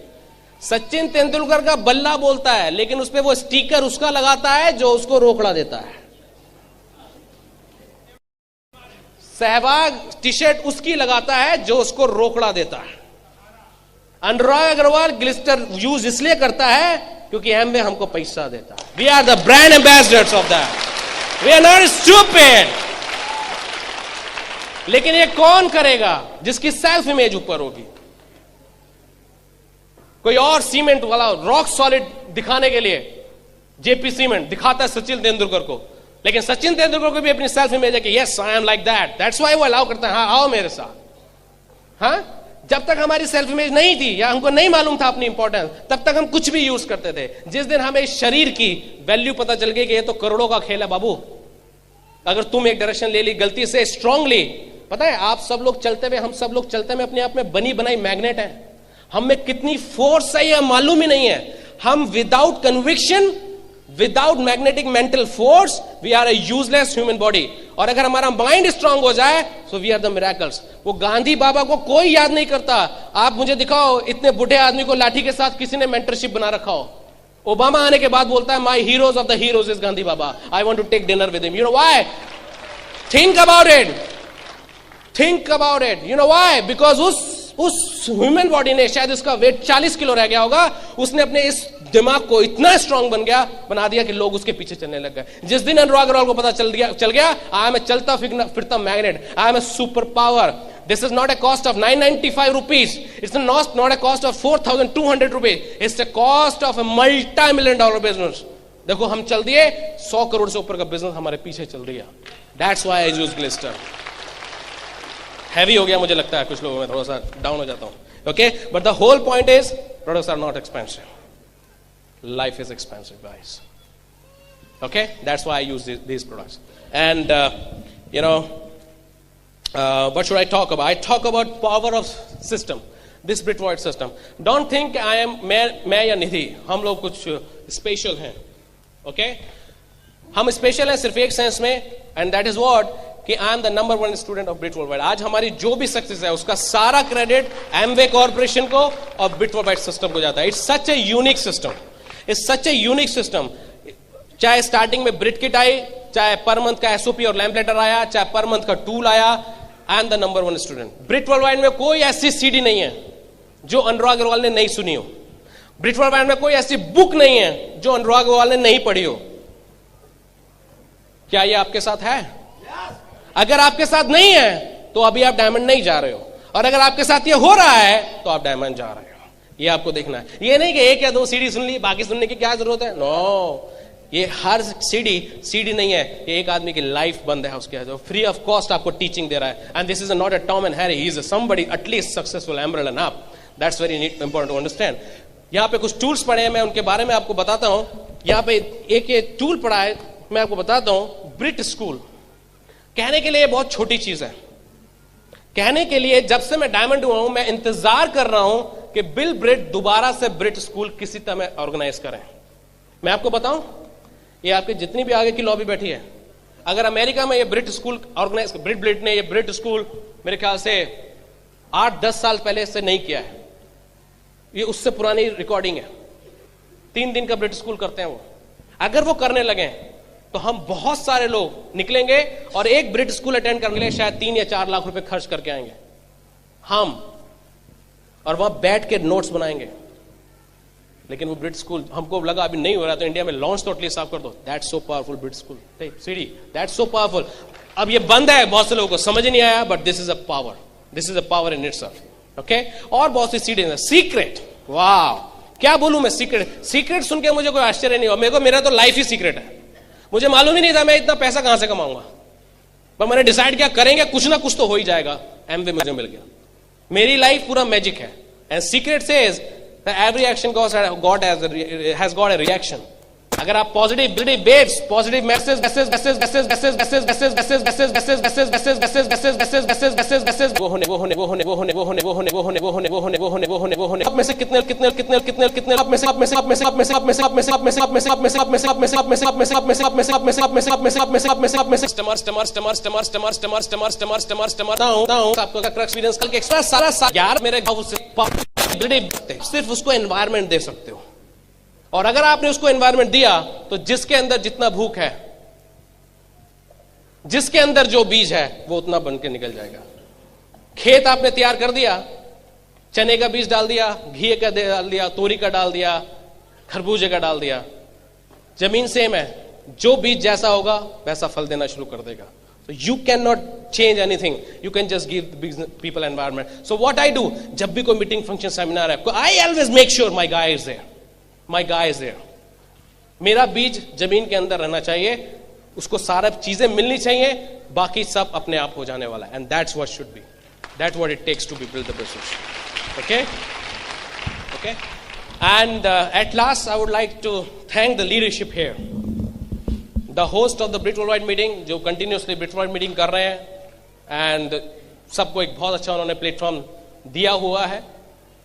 सचिन तेंदुलकर का बल्ला बोलता है, लेकिन उस पे वो स्टिकर उसका लगाता है जो उसको रोकड़ा देता है। सहवाग टी शर्ट उसकी लगाता है जो उसको रोकड़ा देता है। अनुराग अग्रवाल ग्लिस्टर यूज इसलिए करता है क्योंकि एमवे हमको पैसा देता है। We are the brand ambassadors of that, we are not stupid. लेकिन ये कौन करेगा? जिसकी सेल्फ इमेज ऊपर होगी। कोई और सीमेंट वाला रॉक सॉलिड दिखाने के लिए जेपी सीमेंट दिखाता है सचिन तेंदुलकर को, लेकिन सचिन तेंदुलकर को भी अपनी सेल्फ इमेज है कि yes I am like that, that's why वो अलाउ करता है, हाँ आओ मेरे साथ। हाँ, जब तक हमारी सेल्फ इमेज नहीं थी या हमको नहीं मालूम था अपनी इंपॉर्टेंस, तब तक हम कुछ भी यूज करते थे। जिस दिन हमें शरीर की वैल्यू पता चल गई कि ये तो करोड़ों का खेल है बाबू, अगर तुम एक डायरेक्शन ले ली गलती से स्ट्रांगली, पता है आप सब लोग चलते हुए, हम सब लोग चलते हुए अपने आप में बनी बनाई मैग्नेट है। हम में कितनी फोर्स है ये मालूम ही नहीं है। हम without conviction, without magnetic mental force, we are a useless human body. और अगर हमारा माइंड स्ट्रांग हो जाए so we are the miracles. वो गांधी बाबा को कोई याद नहीं करता। आप मुझे दिखाओ इतने बुढ़े आदमी को लाठी के साथ किसी ने मेंटरशिप बना रखा हो। ओबामा आने के बाद बोलता है my heroes of the heroes is Gandhi बाबा, I want to take dinner with him. You know why? Think about it, think about it. You know why? Because उस ह्यूमन बॉडी ने, शायद उसका वेट 40 किलो रह गया होगा, उसने अपने इस दिमाग को इतना स्ट्रांग बना दिया कि लोग उसके पीछे चलने लग गए। जिस दिन अनुराग अग्रवाल को पता चल गया आई एम ए चलता फिरता magnet, I am a super power, This is not a cost of 995 rupees. It's not a cost of 4,200 rupees. It's the cost of a multi-million dollar business. देखो हम चल दिए 100 करोड़ से ऊपर का बिजनेस हमारे पीछे चल दिया. That's why I use Glister. Heavy हो गया मुझे लगता है कुछ लोगों में, थोड़ा सा डाउन हो जाता हूं. Okay, but the whole point is products are not expensive. Life is expensive, guys. Okay, that's why I use these products. And what should I talk about? I talk about power of system. This Britvoid system. Don't think I am मैं या निधि हम लोग कुछ special हैं. Okay, हम special हैं सिर्फ एक सेंस में, एंड दैट इज व्हाट कि I am the number 1 student of Brit worldwide. आज हमारी जो भी सक्सेस है उसका सारा क्रेडिट एमवे कॉर्पोरेशन को और ब्रिट वर्ल्डवाइड सिस्टम को जाता है. It's such a unique system. It's such a unique system. चाहे स्टार्टिंग में ब्रिट किट आई, चाहे पर मंथ का एसओपी और लैम्पलेटर आया, चाहे पर मंथ का टूल आया, I am the number 1 student. Brit worldwide में कोई ऐसी सीडी नहीं है जो अनुराग अग्रवाल ने नहीं सुनी हो. ब्रिट वर्ल्डवाइड में कोई ऐसी बुक नहीं है जो अनुराग अग्रवाल ने नहीं पढ़ी हो. क्या ये आपके साथ है? अगर आपके साथ नहीं है तो अभी आप डायमंड नहीं जा रहे हो, और अगर आपके साथ ये हो रहा है तो आप डायमंड जा रहे हो. ये आपको देखना है. ये नहीं कि एक या दो सीडी सुन ली, बाकी सुनने की क्या जरूरत है. नो, ये हर सीडी नहीं है, ये एक आदमी की लाइफ बंद है उसके जो फ्री ऑफ कॉस्ट आपको टीचिंग दे रहा है. And this is not a Tom and Harry, he is somebody at least successful emerald end up. That's very important to understand. यहाँ पे कुछ टूल्स पड़े हैं, मैं उनके बारे में आपको बताता हूं. यहाँ पे एक ये टूल पड़ा है, मैं आपको बताता हूं. ब्रिट स्कूल कहने के लिए बहुत छोटी चीज है. कहने के लिए जब से मैं डायमंड हुआ हूं मैं इंतजार कर रहा हूं कि बिल ब्रिट दोबारा से ब्रिट स्कूल किसी तरह ऑर्गेनाइज करें. मैं आपको बताऊं, ये आपके जितनी भी आगे की लॉबी बैठी है, अगर अमेरिका में ये ब्रिट स्कूल ऑर्गेनाइज, ब्रिट ने ये ब्रिट स्कूल मेरे ख्याल से 8-10 साल पहले से नहीं किया है. ये उससे पुरानी रिकॉर्डिंग है. 3 दिन का ब्रिट स्कूल करते हैं वो. अगर वो करने लगे तो हम बहुत सारे लोग निकलेंगे और एक ब्रिट स्कूल अटेंड करने के लिए शायद 3 या 4 लाख रुपए खर्च करके आएंगे हम, और वहां बैठ के नोट्स बनाएंगे. लेकिन वो ब्रिट स्कूल हमको लगा अभी नहीं हो रहा तो इंडिया में लॉन्च तो एटलीस्ट आप कर दो. That's so powerful Brit school CD, that's so powerful. अब ये बंद है, बहुत से लोगों को समझ नहीं आया, but this is a power. This is a power in itself. Okay, और बहुत सी सीडी. सीक्रेट, वाह क्या बोलूं मैं. सीक्रेट सुन के मुझे कोई आश्चर्य नहीं हुआ. मेरा तो लाइफ ही सीक्रेट है. मुझे मालूम ही नहीं था मैं इतना पैसा कहां से कमाऊंगा, पर मैंने डिसाइड किया करेंगे, कुछ ना कुछ तो हो ही जाएगा. एमवे मुझे मिल गया. मेरी लाइफ पूरा मैजिक है. And secret says every action has got a reaction. अगर आप पॉजिटिव बेट्स, पॉजिटिव मैसेज आप में से कितने सिर्फ उसको एनवायरमेंट दे सकते हो. और अगर आपने उसको एनवायरमेंट दिया तो जिसके अंदर जितना भूख है, जिसके अंदर जो बीज है वो उतना बन के निकल जाएगा. खेत आपने तैयार कर दिया, चने का बीज डाल दिया, घी का डाल दिया, तोरी का डाल दिया, खरबूजे का डाल दिया. जमीन सेम है, जो बीज जैसा होगा वैसा फल देना शुरू कर देगा. So you cannot change anything. You can just give the people environment. So what I do, जब भी कोई मीटिंग, फंक्शन, सेमिनार है, I always make sure my guy is there. My guy is there. मेरा बीज जमीन के अंदर रहना चाहिए, उसको सारा चीजें मिलनी चाहिए, बाकी सब अपने आप हो जाने वाला है. And that's what should be. That's what it takes to build the business. Okay? Okay? And at last, I would like to thank the leadership here. The host of the Brit Worldwide meeting, जो continuously Brit Worldwide meeting कर रहे हैं, and सबको एक बहुत अच्छा उन्होंने platform दिया हुआ है.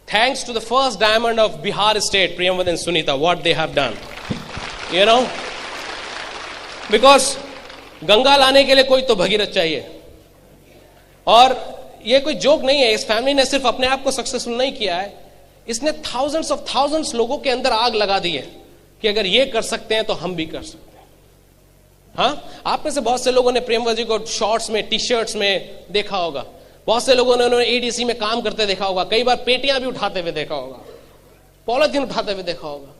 Thanks to the first diamond of Bihar State, Priyamvada and Sunita, what they have done. You know, because Ganga लाने के लिए कोई तो भगीरथ चाहिए. और ये कोई जोक नहीं है. इस फैमिली ने सिर्फ अपने आप को सक्सेसफुल नहीं किया है, इसने thousands लोगों के अंदर आग लगा दी है कि अगर ये कर सकते हैं तो हम भी कर सकते हैं. हाँ, आप में से बहुत से लोगों ने प्रेमवत जी को शॉर्ट्स में, टी शर्ट्स में देखा होगा. बहुत से लोगों ने उन्होंने एडीसी में काम करते देखा होगा. कई बार पेटियां भी उठाते हुए देखा होगा, पॉलिथीन उठाते हुए देखा होगा.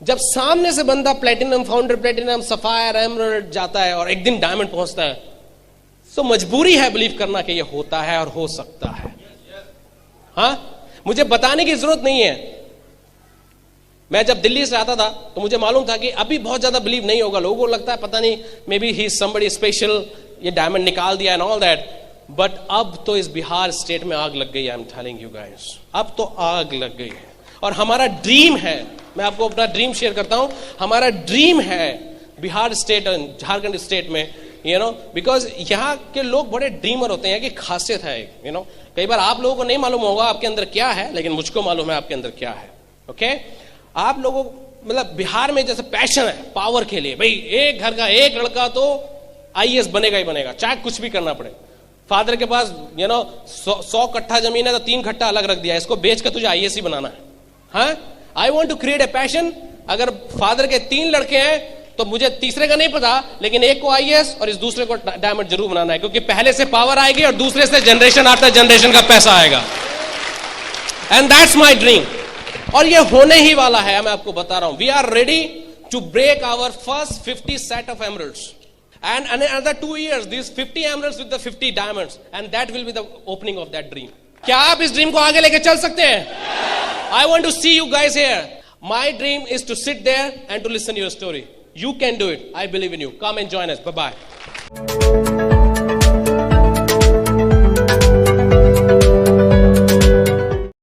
जब सामने से बंदा platinum, founder platinum, sapphire, emerald जाता है और एक दिन डायमंड पहुंचता है, सो मजबूरी है बिलीव करना कि ये होता है और हो सकता है। हाँ, मुझे बताने की जरूरत नहीं है। मैं जब दिल्ली से आता था तो मुझे मालूम था कि अभी बहुत ज्यादा बिलीव नहीं होगा, लोगों को लगता है पता नहीं may be he somebody special, ये डायमंड निकाल दिया एंड ऑल दैट। बट अब तो इस बिहार स्टेट में आग लग गई है, आई एम टेलिंग यू गाइस, अब तो आग लग गई है। और हमारा ड्रीम है, मैं आपको अपना ड्रीम शेयर करता हूं, हमारा ड्रीम है बिहार स्टेट और झारखंड स्टेट में, यू नो, बिकॉज यहाँ के लोग बड़े ड्रीमर होते हैं कि खासियत है, यू नो। कई बार आप लोगों को नहीं मालूम होगा आपके अंदर क्या है, लेकिन मुझको मालूम है आपके अंदर क्या है। ओके, आप लोगों मतलब बिहार में जैसे पैशन है पावर के लिए, भाई एक घर का एक लड़का तो आईएएस बनेगा ही बनेगा, चाहे कुछ भी करना पड़े। फादर के पास 100 कट्ठा जमीन है तो 3 कट्ठा अलग रख दिया, इसको बेच कर तुझे आईएएस ही बनाना है। हाँ, I want to create a passion. अगर फादर के 3 लड़के हैं तो मुझे तीसरे का नहीं पता, लेकिन एक को आईएएस और इस दूसरे को डायमंड जरूर बनाना है, क्योंकि पहले से पावर आएगी और दूसरे से जनरेशन आफ्टर जनरेशन का पैसा आएगा। एंड दैट्स माई ड्रीम, और ये होने ही वाला है, मैं आपको बता रहा हूं। We are ready to break our first 50 set of emeralds and in another 2 years these 50 emeralds with the 50 diamonds, and that will be the opening of that dream. क्या आप इस ड्रीम को आगे लेके चल सकते हैं? I want to see you guys here. My dream is to sit there and to listen your story. You can do it. I believe in you. Come and join us. Bye bye.